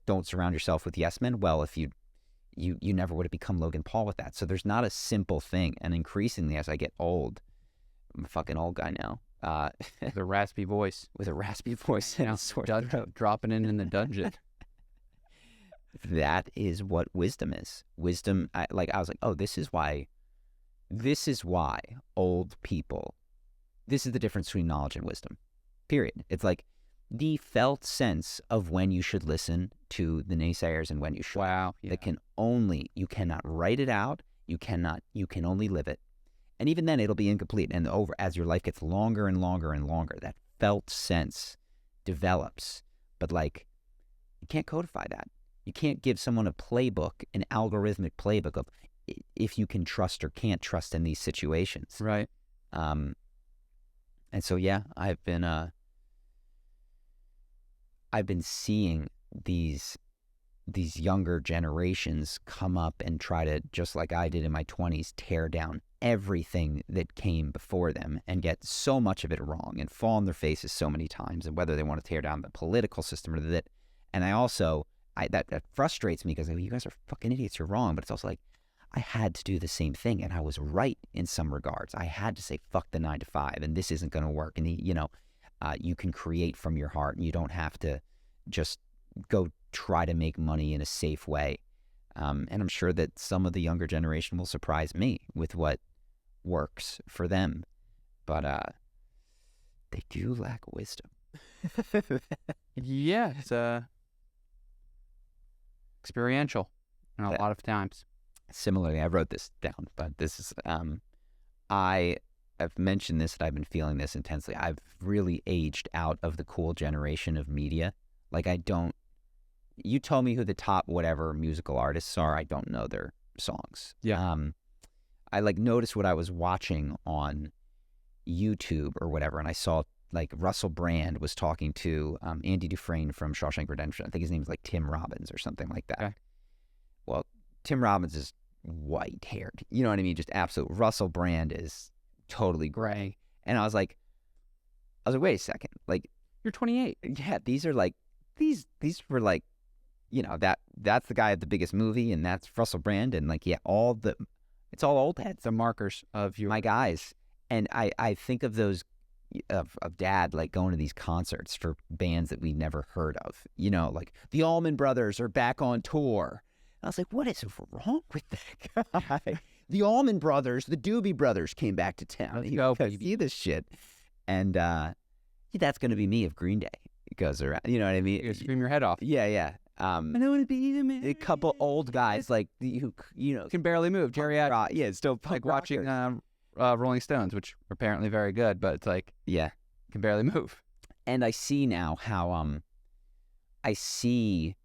S1: don't surround yourself with yes men? Well, if you never would have become Logan Paul with that. So there's not a simple thing. And increasingly as I get old, I'm a fucking old guy now.
S2: The raspy voice.
S1: With a raspy voice and a sore throat.
S2: Dropping in the dungeon.
S1: That is what wisdom is. Wisdom, I was like, oh, this is why old people, this is the difference between knowledge and wisdom, period. It's like the felt sense of when you should listen to the naysayers and when you should.
S2: Wow. Yeah.
S1: You cannot write it out. You can only live it. And even then it'll be incomplete. And as your life gets longer and longer and longer, that felt sense develops. But like, you can't codify that. You can't give someone a playbook, an algorithmic playbook of if you can trust or can't trust in these situations.
S2: Right.
S1: And so, yeah, I've been seeing these younger generations come up and try to, just like I did in my 20s, tear down everything that came before them and get so much of it wrong and fall on their faces so many times, and whether they want to tear down the political system or that. And that frustrates me because you guys are fucking idiots, you're wrong. But it's also like, I had to do the same thing and I was right in some regards. I had to say, fuck the 9 to 5 and this isn't going to work. And you can create from your heart and you don't have to just go try to make money in a safe way. And I'm sure that some of the younger generation will surprise me with what works for them. But they do lack wisdom.
S2: Yeah, it's experiential a lot of times.
S1: Similarly, I wrote this down, but this is, I've mentioned this, that I've been feeling this intensely. I've really aged out of the cool generation of media. Like, you tell me who the top whatever musical artists are, I don't know their songs.
S2: Yeah.
S1: I noticed what I was watching on YouTube or whatever, and I saw like Russell Brand was talking to Andy Dufresne from Shawshank Redemption. I think his name is like Tim Robbins or something like that. Okay. Well, Tim Robbins is white-haired. You know what I mean? Just absolute. Russell Brand is totally gray. And I was like, wait a second. Like,
S2: you're 28.
S1: Yeah, these are like, these were like, that's the guy at the biggest movie, and that's Russell Brand, and like, yeah, it's all old heads.
S2: The markers of
S1: my guys. And I think of those, of Dad, like going to these concerts for bands that we never heard of. Like the Allman Brothers are back on tour. I was like, what is wrong with that guy? The Allman Brothers, the Doobie Brothers came back to town. You see this shit. And that's going to be me if Green Day goes around. You know what I mean?
S2: You scream your head off.
S1: Yeah. I don't want to be the man. A couple old guys like who
S2: can barely move. Jerry,
S1: still
S2: like watching Rolling Stones, which are apparently very good, but it's like,
S1: yeah,
S2: can barely move.
S1: And I see now how I see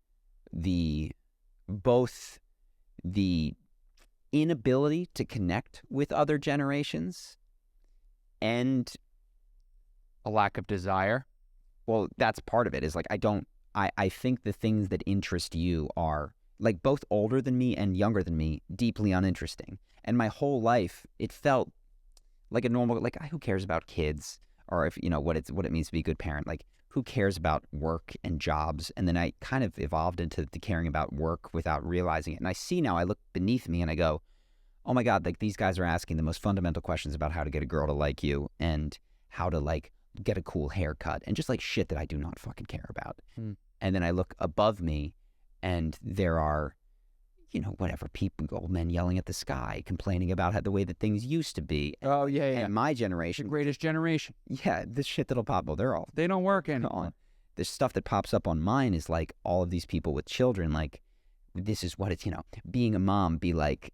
S1: both the inability to connect with other generations and
S2: a lack of desire.
S1: Well, that's part of it. Is like, I think the things that interest you are like both older than me and younger than me, deeply uninteresting. And my whole life, it felt like a normal, like, who cares about kids, or if what it means to be a good parent. Like, who cares about work and jobs? And then I kind of evolved into the caring about work without realizing it. And I see now, I look beneath me and I go, oh my God, like these guys are asking the most fundamental questions about how to get a girl to like you and how to like get a cool haircut and just like shit that I do not fucking care about. And then I look above me and there are, whatever, people, old men yelling at the sky, complaining about the way that things used to be.
S2: Oh, yeah.
S1: And my
S2: The
S1: generation,
S2: greatest generation.
S1: yeah, this shit that'll pop, well,
S2: They don't work anymore.
S1: on. The stuff that pops up on mine is like all of these people with children, like, this is what it's, being a mom, be like,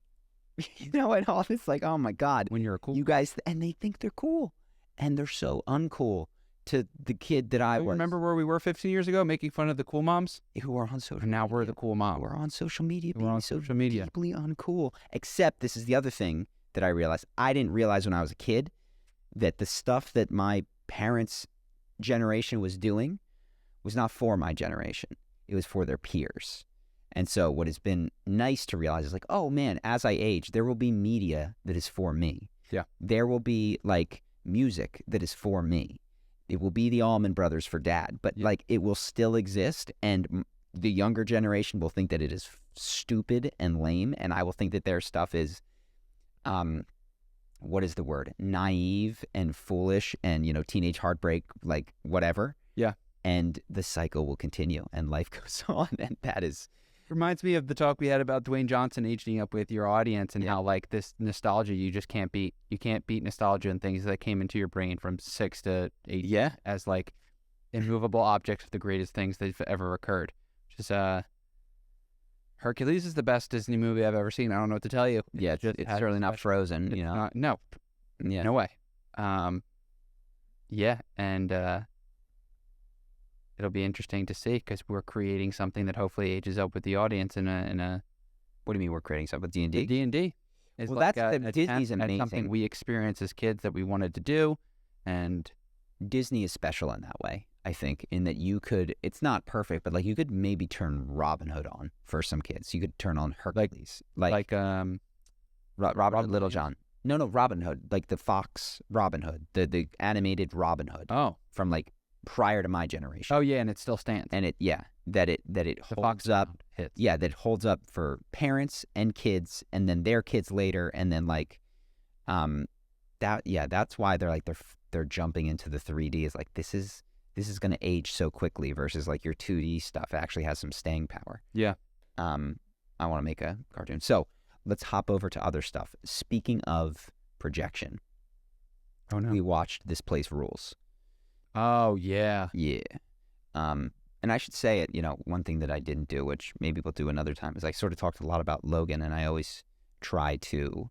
S1: and all this, like, oh my God.
S2: When you're a cool
S1: You guys, and they think they're cool. And they're so uncool to the kid that I was.
S2: Remember where we were 15 years ago, making fun of the cool moms?
S1: Who are on social media.
S2: Now we're the cool mom.
S1: We're on social media.
S2: We're on social media.
S1: Deeply uncool. Except this is the other thing that I realized. I didn't realize when I was a kid that the stuff that my parents' generation was doing was not for my generation. It was for their peers. And so what has been nice to realize is like, oh man, as I age, there will be media that is for me.
S2: Yeah.
S1: There will be like music that is for me. It will be the Allman Brothers for dad, but like it will still exist. And the younger generation will think that it is stupid and lame. And I will think that their stuff is, what is the word? Naive and foolish and, teenage heartbreak, like whatever.
S2: Yeah.
S1: And the cycle will continue and life goes on. And that is...
S2: Reminds me of the talk we had about Dwayne Johnson aging up with your audience and how like this nostalgia you just can't beat. You can't beat nostalgia and things that came into your brain from 6 to 8 as like immovable objects of the greatest things that have ever occurred. Just Hercules is the best Disney movie I've ever seen. I don't know what to tell you.
S1: Yeah, it's certainly not Frozen,
S2: no.
S1: Yeah.
S2: No way. And it'll be interesting to see because we're creating something that hopefully ages up with the audience in a.
S1: What do you mean we're creating something with D&D?
S2: D&D.
S1: Well, like Disney's amazing.
S2: Something we experienced as kids that we wanted to do, and
S1: Disney is special in that way. I think in that you could. It's not perfect, but like you could maybe turn Robin Hood on for some kids. You could turn on Hercules, like Robin Hood, Little John. No, Robin Hood, like the Fox Robin Hood, the animated Robin Hood.
S2: Oh,
S1: from like prior to my generation.
S2: Oh yeah, and it still stands.
S1: And it holds up.
S2: Hits.
S1: Yeah, that holds up for parents and kids, and then their kids later, and then like, that's why they're jumping into the 3D. Is like this is going to age so quickly versus like your 2D stuff actually has some staying power.
S2: Yeah.
S1: I want to make a cartoon. So let's hop over to other stuff. Speaking of projection.
S2: Oh no.
S1: We watched This Place Rules.
S2: Oh yeah.
S1: Yeah. And I should say it, one thing that I didn't do, which maybe we'll do another time, is I sort of talked a lot about Logan, and I always try to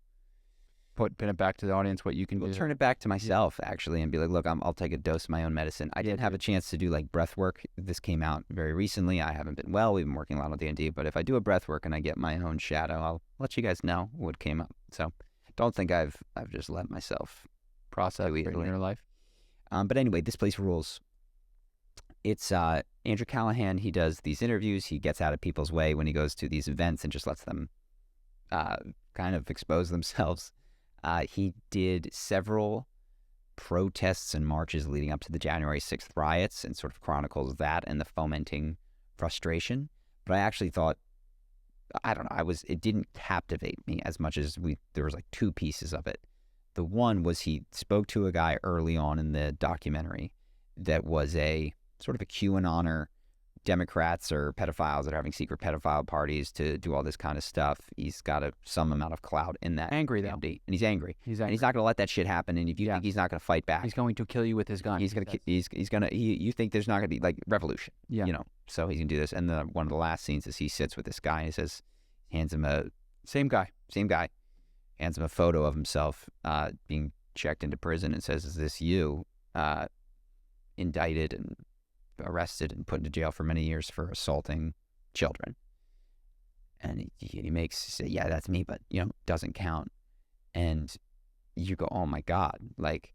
S2: pin it back to the audience what you can do.
S1: Turn it back to myself, actually, and be like, look, I'll take a dose of my own medicine. I didn't have a chance to do like breath work. This came out very recently. I haven't been well. We've been working a lot on D&D, but if I do a breath work and I get my own shadow, I'll let you guys know what came up. So don't think I've just let myself
S2: process in your life.
S1: But anyway, This Place Rules. It's Andrew Callaghan. He does these interviews. He gets out of people's way when he goes to these events and just lets them kind of expose themselves. He did several protests and marches leading up to the January 6th riots and sort of chronicles that and the fomenting frustration. But I actually thought, I don't know, it didn't captivate me as much as there was like two pieces of it. The one was he spoke to a guy early on in the documentary that was a sort of a QAnoner, Democrats or pedophiles that are having secret pedophile parties to do all this kind of stuff. He's got some amount of clout in that.
S2: Angry though.
S1: And he's angry. And he's not going to let that shit happen. And if you think he's not going to fight back,
S2: he's going to kill you with his gun.
S1: You think there's not going to be like revolution.
S2: Yeah.
S1: So he's going to do this. And one of the last scenes is he sits with this guy and he says, hands him
S2: same guy,
S1: hands him a photo of himself being checked into prison and says, is this you? Indicted and arrested and put into jail for many years for assaulting children. And he makes, yeah, that's me, but, doesn't count. And you go, oh my God, like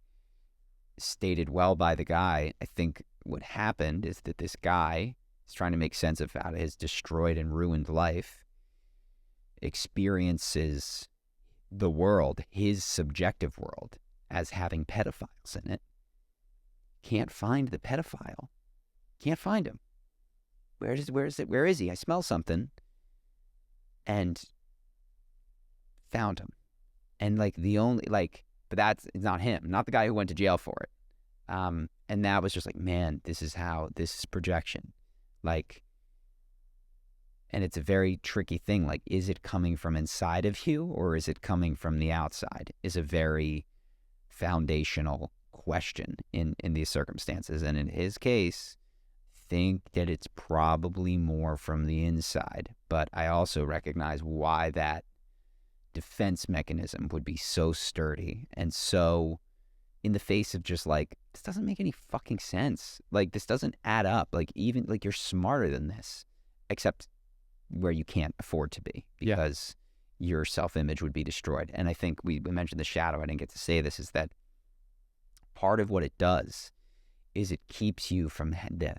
S1: stated well by the guy. I think what happened is that this guy is trying to make sense of out of his destroyed and ruined life, experiences the world, his subjective world, as having pedophiles in it. Can't find the pedophile. Can't find him. Where is he? I smell something. And found him. And but it's not him, not the guy who went to jail for it. And that was just like, man, this is projection. Like, and it's a very tricky thing. Like, is it coming from inside of you or is it coming from the outside? Is a very foundational question in these circumstances. And in his case, think that it's probably more from the inside. But I also recognize why that defense mechanism would be so sturdy and so in the face of just like, this doesn't make any fucking sense. Like, this doesn't add up. Like, even like you're smarter than this, except where you can't afford to be because your self-image would be destroyed. And I think we mentioned the shadow. I didn't get to say this, is that part of what it does is it keeps you from the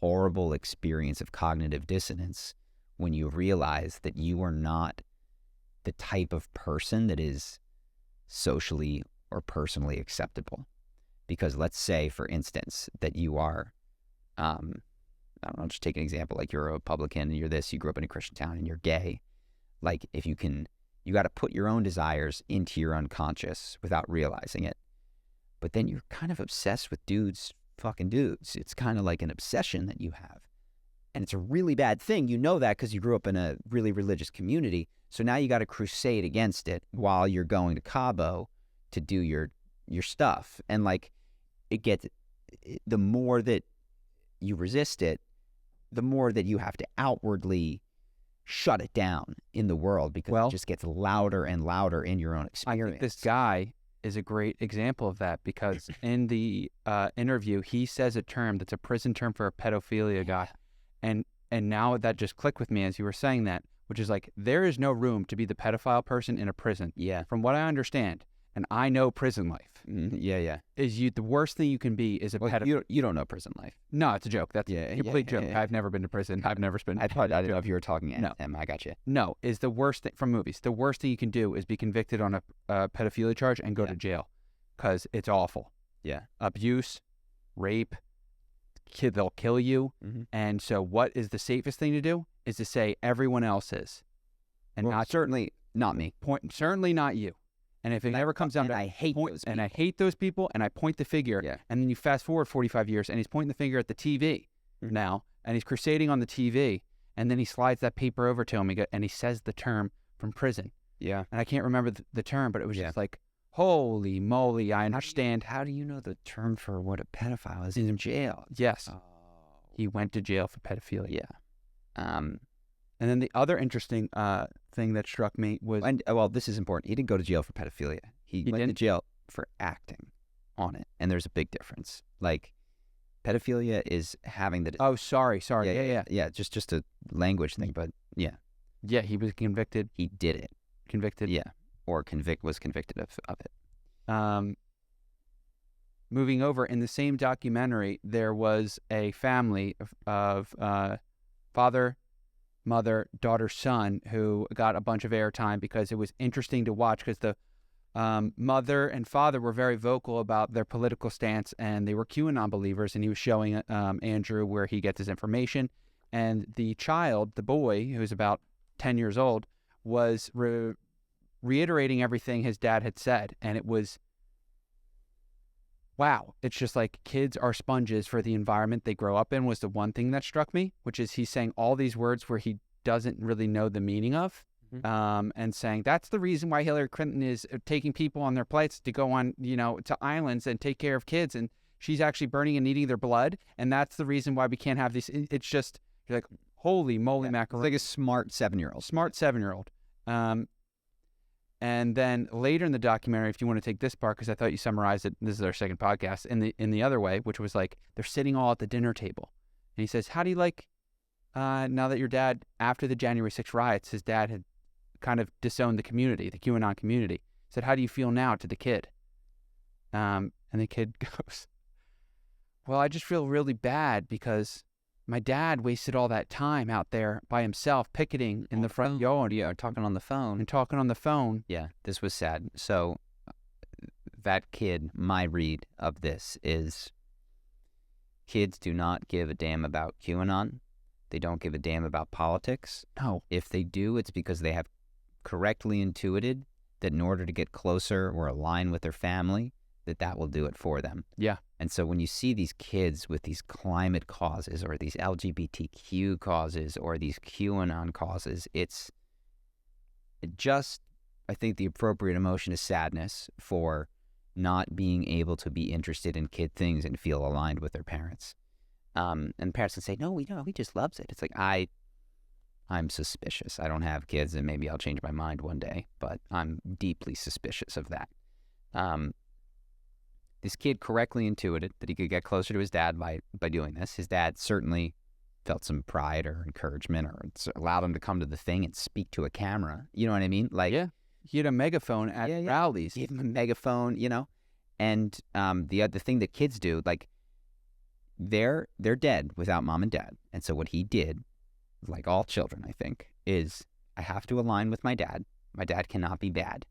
S1: horrible experience of cognitive dissonance when you realize that you are not the type of person that is socially or personally acceptable. Because let's say, for instance, that you are, I don't know, just take an example, like you're a Republican and you're this, you grew up in a Christian town and you're gay. Like, if you got to put your own desires into your unconscious without realizing it. But then you're kind of obsessed with fucking dudes. It's kind of like an obsession that you have. And it's a really bad thing. You know that because you grew up in a really religious community. So now you got to crusade against it while you're going to Cabo to do your stuff. And like, the more that you resist it, the more that you have to outwardly shut it down in the world, because it just gets louder and louder in your own experience.
S2: I think this guy is a great example of that, because in the interview, he says a term that's a prison term for a pedophilia guy. And now that just clicked with me as you were saying that, which is like, there is no room to be the pedophile person in a prison.
S1: Yeah.
S2: From what I understand, and I know prison life. Is the worst thing you can be is a pedophile.
S1: You don't know prison life.
S2: No, it's a joke. That's a complete joke. I've never been to prison. I've never spent.
S1: I didn't know if you were talking at him. I got you.
S2: No, is the worst thing from movies. The worst thing you can do is be convicted on a pedophilia charge and go to jail, because it's awful.
S1: Yeah.
S2: Abuse, rape, they'll kill you.
S1: Mm-hmm.
S2: And so what is the safest thing to do is to say everyone else is. And
S1: certainly not me.
S2: Certainly not you. And if it ever comes down to
S1: I hate those people.
S2: And I hate those people, and I point the finger, and then you fast forward 45 years, and he's pointing the finger at the TV now, and he's crusading on the TV, and then he slides that paper over to him, and he says the term from prison.
S1: Yeah.
S2: And I can't remember the term, but it was just like, holy moly, I understand.
S1: How do you know the term for what a pedophile is? In jail.
S2: Yes.
S1: Oh.
S2: He went to jail for pedophilia.
S1: Yeah.
S2: And then the other interesting thing that struck me was...
S1: this is important. He didn't go to jail for pedophilia. He went to jail for acting on it. And there's a big difference. Like, pedophilia is having the...
S2: Oh, sorry.
S1: Yeah, just a language thing, but yeah.
S2: Yeah, he was convicted.
S1: He did it.
S2: Convicted?
S1: Yeah, or was convicted of it.
S2: Moving over, in the same documentary, there was a family of father, mother, daughter, son, who got a bunch of airtime because it was interesting to watch, because the mother and father were very vocal about their political stance, and they were QAnon believers, and he was showing Andrew where he gets his information. And the child, the boy, who's about 10 years old, was reiterating everything his dad had said. And it was, wow, it's just like, kids are sponges for the environment they grow up in, was the one thing that struck me, which is he's saying all these words where he doesn't really know the meaning of, and saying that's the reason why Hillary Clinton is taking people on their flights to go on, to islands and take care of kids, and she's actually burning and eating their blood, and that's the reason why we can't have these. It's just, you're like, holy moly macaroni.
S1: It's like a smart 7-year-old.
S2: And then later in the documentary, if you want to take this part, because I thought you summarized it, this is our second podcast, in the other way, which was like, they're sitting all at the dinner table. And he says, how do you like, now that your dad, after the January 6th riots, his dad had kind of disowned the community, the QAnon community. He said, how do you feel now, to the kid? And the kid goes, well, I just feel really bad because my dad wasted all that time out there by himself picketing in the front yard.
S1: Yeah, talking on the phone. Yeah, this was sad. So that kid, my read of this is, kids do not give a damn about QAnon. They don't give a damn about politics.
S2: No.
S1: If they do, it's because they have correctly intuited that in order to get closer or align with their family, that will do it for them.
S2: Yeah.
S1: And so when you see these kids with these climate causes or these LGBTQ causes or these QAnon causes, I think the appropriate emotion is sadness for not being able to be interested in kid things and feel aligned with their parents. And parents can say, no, he just loves it. It's like, I'm suspicious. I don't have kids, and maybe I'll change my mind one day, but I'm deeply suspicious of that. This kid correctly intuited that he could get closer to his dad by doing this. His dad certainly felt some pride or encouragement, or allowed him to come to the thing and speak to a camera. You know what I mean? Like,
S2: yeah, he had a megaphone at rallies.
S1: Gave him a megaphone, And the other thing that kids do, like, they're dead without mom and dad. And so what he did, like all children, I think, is I have to align with my dad. My dad cannot be bad.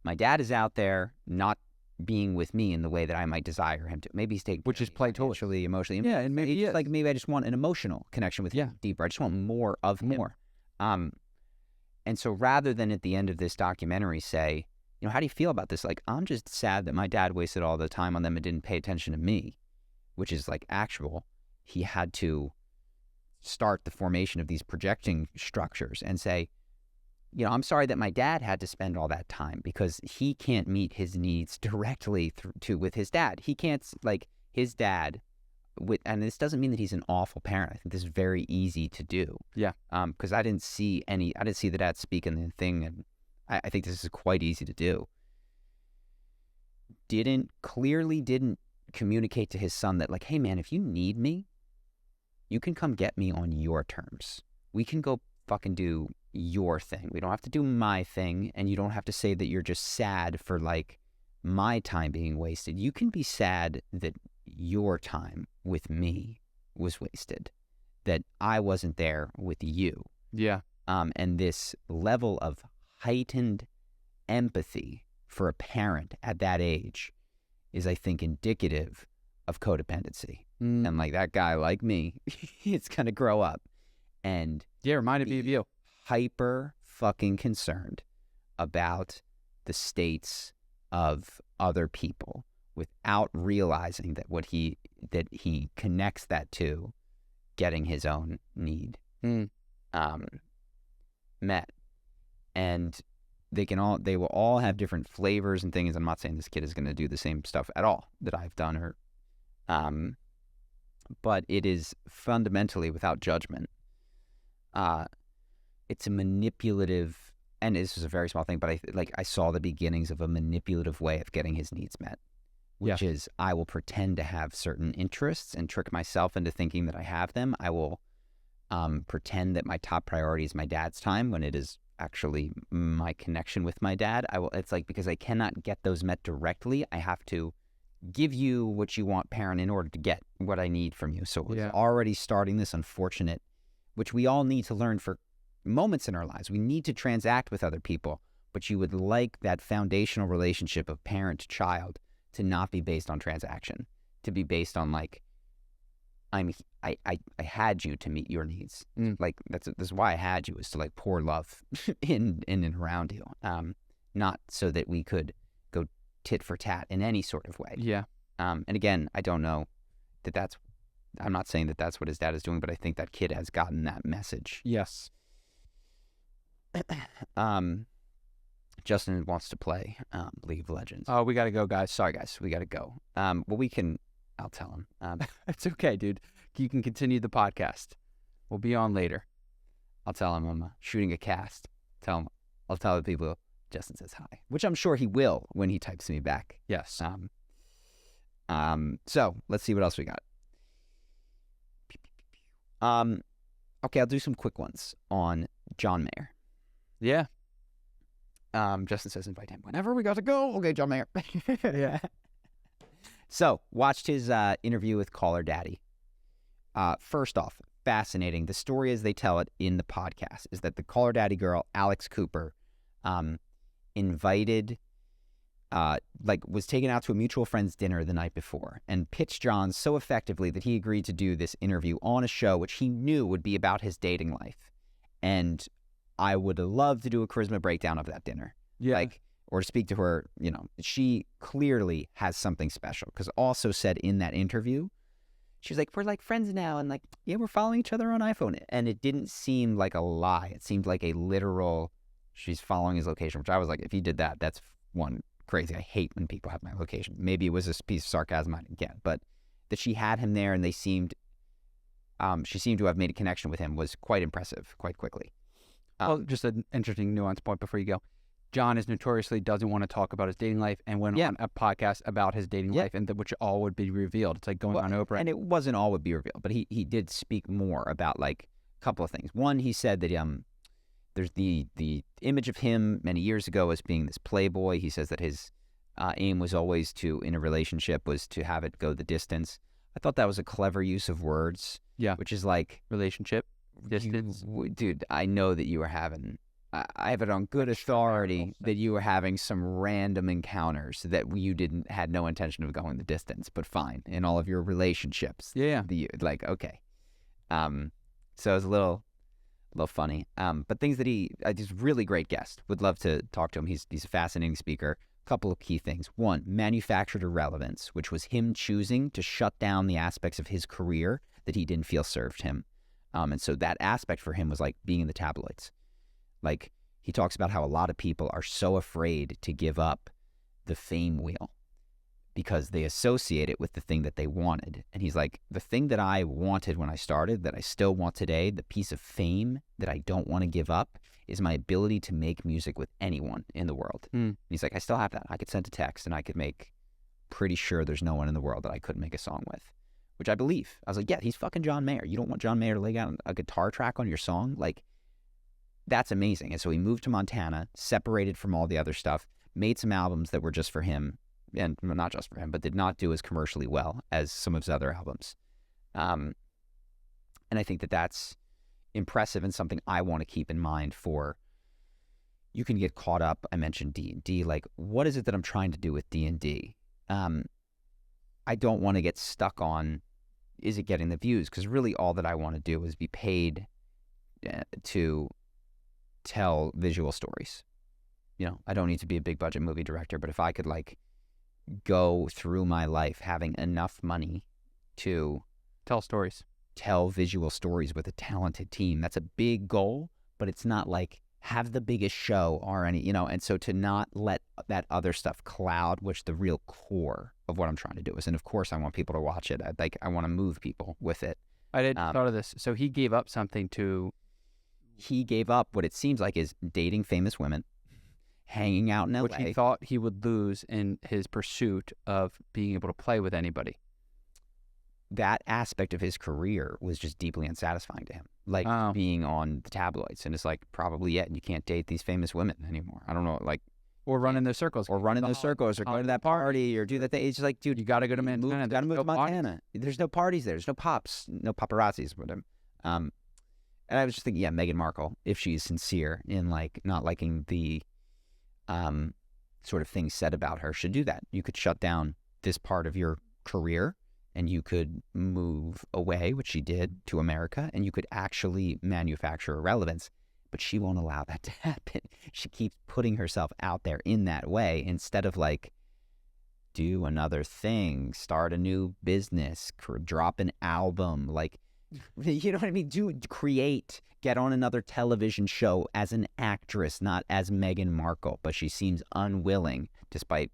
S1: My dad is out there not being with me in the way that I might desire him to. Maybe he's taking,
S2: which is playful,
S1: emotionally.
S2: Yeah, and maybe
S1: maybe I just want an emotional connection with him deeper. I just want more of him. And so rather than at the end of this documentary say, how do you feel about this? Like, I'm just sad that my dad wasted all the time on them and didn't pay attention to me, which is like actual. He had to start the formation of these projecting structures and say, I'm sorry that my dad had to spend all that time because he can't meet his needs directly with his dad. He can't, like, his dad, and this doesn't mean that he's an awful parent. I think this is very easy to do. Yeah. Because I didn't see the dad speak in the thing, and I think this is quite easy to do. Clearly didn't communicate to his son that, like, hey man, if you need me, you can come get me on your terms. We can go fucking do your thing. We don't have to do my thing, and you don't have to say that you're just sad for, like, my time being wasted. You can be sad that your time with me was wasted, that I wasn't there with you. Yeah. And this level of heightened empathy for a parent at that age is, I think, indicative of codependency. And like that guy, like me, it's going to grow up and
S2: reminded me of you.
S1: Hyper fucking concerned about the states of other people without realizing that he connects that to getting his own need met. And they will all have different flavors and things. I'm not saying this kid is going to do the same stuff at all that I've done, but it is fundamentally without judgment. It's a manipulative, and this is a very small thing, but I saw the beginnings of a manipulative way of getting his needs met, which is I will pretend to have certain interests and trick myself into thinking that I have them. I will pretend that my top priority is my dad's time when it is actually my connection with my dad. It's like, because I cannot get those met directly, I have to give you what you want, parent, in order to get what I need from you. So it's already starting this unfortunate, which we all need to learn for moments in our lives. We need to transact with other people, but you would like that foundational relationship of parent to child to not be based on transaction, to be based on, like, I had you to meet your needs. Like, this is why I had you, is to, like, pour love in and around you, not so that we could go tit for tat in any sort of way. Yeah. And again, I don't know that I'm not saying that that's what his dad is doing, but I think that kid has gotten that message. Yes. Justin wants to play League of Legends.
S2: Oh, we got to go, guys.
S1: Sorry, guys. We got to go. I'll tell him.
S2: It's okay, dude. You can continue the podcast. We'll be on later.
S1: I'll tell him I'm shooting a cast. I'll tell the people Justin says hi, which I'm sure he will when he types me back.
S2: Yes.
S1: So let's see what else we got. Okay, I'll do some quick ones on John Mayer.
S2: Yeah.
S1: Justin says invite him whenever we got to go. Okay, John Mayer. Yeah. So, watched his interview with Caller Daddy. First off, fascinating. The story as they tell it in the podcast is that the Caller Daddy girl, Alex Cooper, was taken out to a mutual friend's dinner the night before and pitched John so effectively that he agreed to do this interview on a show which he knew would be about his dating life. And I would love to do a charisma breakdown of that dinner. Yeah. Like, or to speak to her, she clearly has something special. Because also said in that interview, she was like, we're like friends now. And like, yeah, we're following each other on iPhone. And it didn't seem like a lie. It seemed like a literal, she's following his location, which I was like, if he did that, that's one crazy. I hate when people have my location. Maybe it was a piece of sarcasm I didn't get, but that she had him there and she seemed to have made a connection with him was quite impressive quite quickly.
S2: Well, just an interesting nuance point before you go. John is notoriously doesn't want to talk about his dating life and went on a podcast about his dating life, and which all would be revealed. It's like going on Oprah.
S1: And it wasn't all would be revealed, but he did speak more about like a couple of things. One, he said that there's the image of him many years ago as being this playboy. He says that his aim was always in a relationship was to have it go the distance. I thought that was a clever use of words.
S2: Yeah.
S1: Which is like
S2: relationship distance.
S1: Dude, I know that you were having, I have it on good authority that you were having some random encounters that you had no intention of going the distance, but fine, in all of your relationships.
S2: Yeah.
S1: Okay. So it was a little funny. But things that he's a really great guest. Would love to talk to him. He's a fascinating speaker. Couple of key things. One, manufactured irrelevance, which was him choosing to shut down the aspects of his career that he didn't feel served him. And so that aspect for him was like being in the tabloids. Like he talks about how a lot of people are so afraid to give up the fame wheel because they associate it with the thing that they wanted. And he's like, the thing that I wanted when I started, that I still want today, the piece of fame that I don't want to give up, is my ability to make music with anyone in the world. He's like, I still have that. I could send a text and I could make, pretty sure there's no one in the world that I couldn't make a song with, which I believe. I was like, yeah, he's fucking John Mayer. You don't want John Mayer to lay down a guitar track on your song? Like, that's amazing. And so he moved to Montana, separated from all the other stuff, made some albums that were just for him, and not just for him, but did not do as commercially well as some of his other albums. And I think that that's impressive and something I want to keep in mind for, you can get caught up. I mentioned D&D. Like, what is it that I'm trying to do with D&D? I don't want to get stuck on, is it getting the views? Because really all that I want to do is be paid to tell visual stories. I don't need to be a big budget movie director, but if I could like go through my life having enough money to tell visual stories with a talented team, that's a big goal, but it's not like have the biggest show or any, and so to not let that other stuff cloud, which the real core of what I'm trying to do is. And of course I want people to watch it. I want to move people with it.
S2: I didn't thought of this. So he gave up something
S1: he gave up what it seems like is dating famous women, hanging out in LA.
S2: Which he thought he would lose in his pursuit of being able to play with anybody.
S1: That aspect of his career was just deeply unsatisfying to him. Like being on the tabloids. And it's like, probably you can't date these famous women anymore. I don't know, like.
S2: Or run in those circles.
S1: Or run in those circles, or go to that party, or do that thing. It's just like, dude,
S2: you got to go to Montana.
S1: You got to move to Montana. There's no parties there. There's no pops, no paparazzis with him. And I was just thinking, Meghan Markle, if she's sincere in like not liking the sort of things said about her, should do that. You could shut down this part of your career and you could move away, which she did, to America, and you could actually manufacture irrelevance. But she won't allow that to happen. She keeps putting herself out there in that way instead of like, do another thing, start a new business, drop an album, like, you know what I mean? Create, get on another television show as an actress, not as Meghan Markle. But she seems unwilling, despite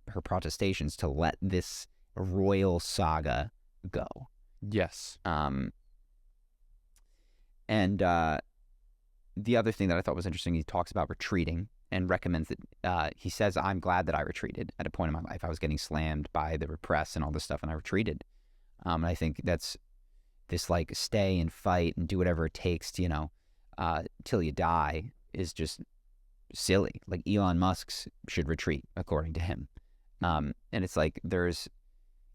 S1: her protestations, to let this royal saga go.
S2: Yes.
S1: And the other thing that I thought was interesting, he talks about retreating and recommends that, he says, I'm glad that I retreated at a point in my life. I was getting slammed by the press and all this stuff, and I retreated. And I think that's this like stay and fight and do whatever it takes to, till you die is just silly. Like Elon Musk's should retreat, according to him. And it's like there's,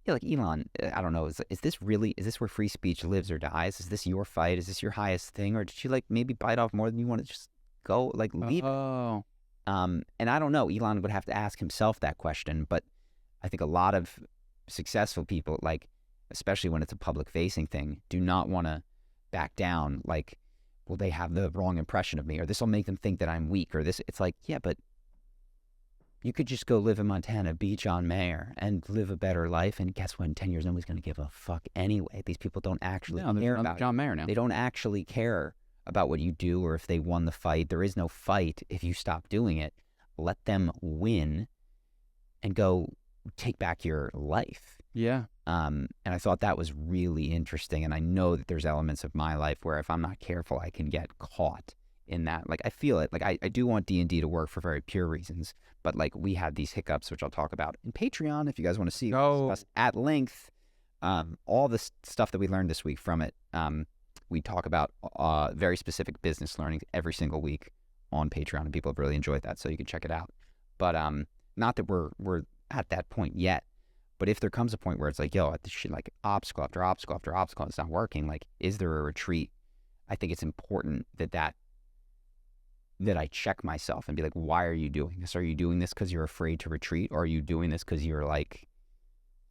S1: like Elon, I don't know, is this where free speech lives or dies? Is this your fight? Is this your highest thing? Or did you like maybe bite off more than you want to just go, like leave it? And I don't know, Elon would have to ask himself that question, but I think a lot of successful people, like, especially when it's a public facing thing, do not want to back down. Like, well, they have the wrong impression of me, or this will make them think that I'm weak, or this. It's like, yeah, but You could just go live in Montana, be John Mayer, and live a better life. And guess what? In 10 years, nobody's going to give a fuck anyway. These people don't actually care about
S2: John Mayer now.
S1: They don't actually care about what you do or if they won the fight. There is no fight if you stop doing it. Let them win and go take back your life.
S2: Yeah.
S1: And I thought that was really interesting. And I know that there's elements of my life where if I'm not careful, I can get caught in that. Like, I feel it. Like, I do want D&D to work for very pure reasons. But, like, we had these hiccups, which I'll talk about in Patreon if you guys want to see us at length. All the stuff that we learned this week from it. We talk about very specific business learnings every single week on Patreon, and people have really enjoyed that, so you can check it out. But not that we're at that point yet. But if there comes a point where it's like, yo, this shit, like obstacle after obstacle after obstacle, it's not working, like, is there a retreat? I think it's important that I check myself and be like, why are you doing this? Are you doing this because you're afraid to retreat? Or are you doing this because you're like,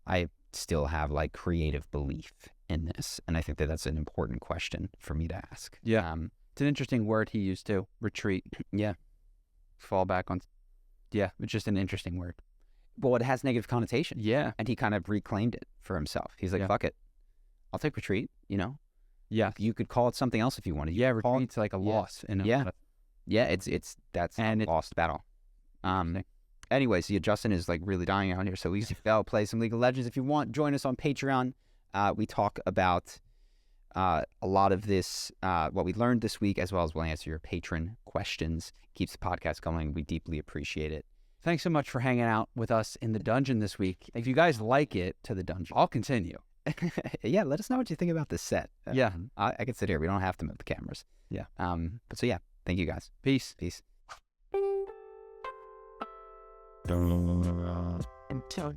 S1: I still have like creative belief in this? And I think that that's an important question for me to ask.
S2: Yeah. It's an interesting word he used too, retreat.
S1: Yeah.
S2: Fall back on. Yeah, it's just an interesting word.
S1: Well, it has negative connotation.
S2: Yeah.
S1: And he kind of reclaimed it for himself. He's like, fuck it. I'll take retreat, you know?
S2: Yeah.
S1: You could call it something else if you wanted.
S2: Retreat's like a loss.
S1: That's a lost battle. Anyways, Justin is like really dying out here, so we go play some League of Legends. If you want, join us on Patreon. We talk about a lot of this, what we learned this week, as well as we'll answer your patron questions. Keeps the podcast going. We deeply appreciate it.
S2: Thanks so much for hanging out with us in the dungeon this week. If you guys like it,
S1: to the dungeon,
S2: I'll continue.
S1: Yeah, let us know what you think about this set.
S2: Yeah.
S1: I can sit here. We don't have to move the cameras.
S2: Yeah.
S1: But so yeah, thank you guys.
S2: Peace.
S1: Peace. Until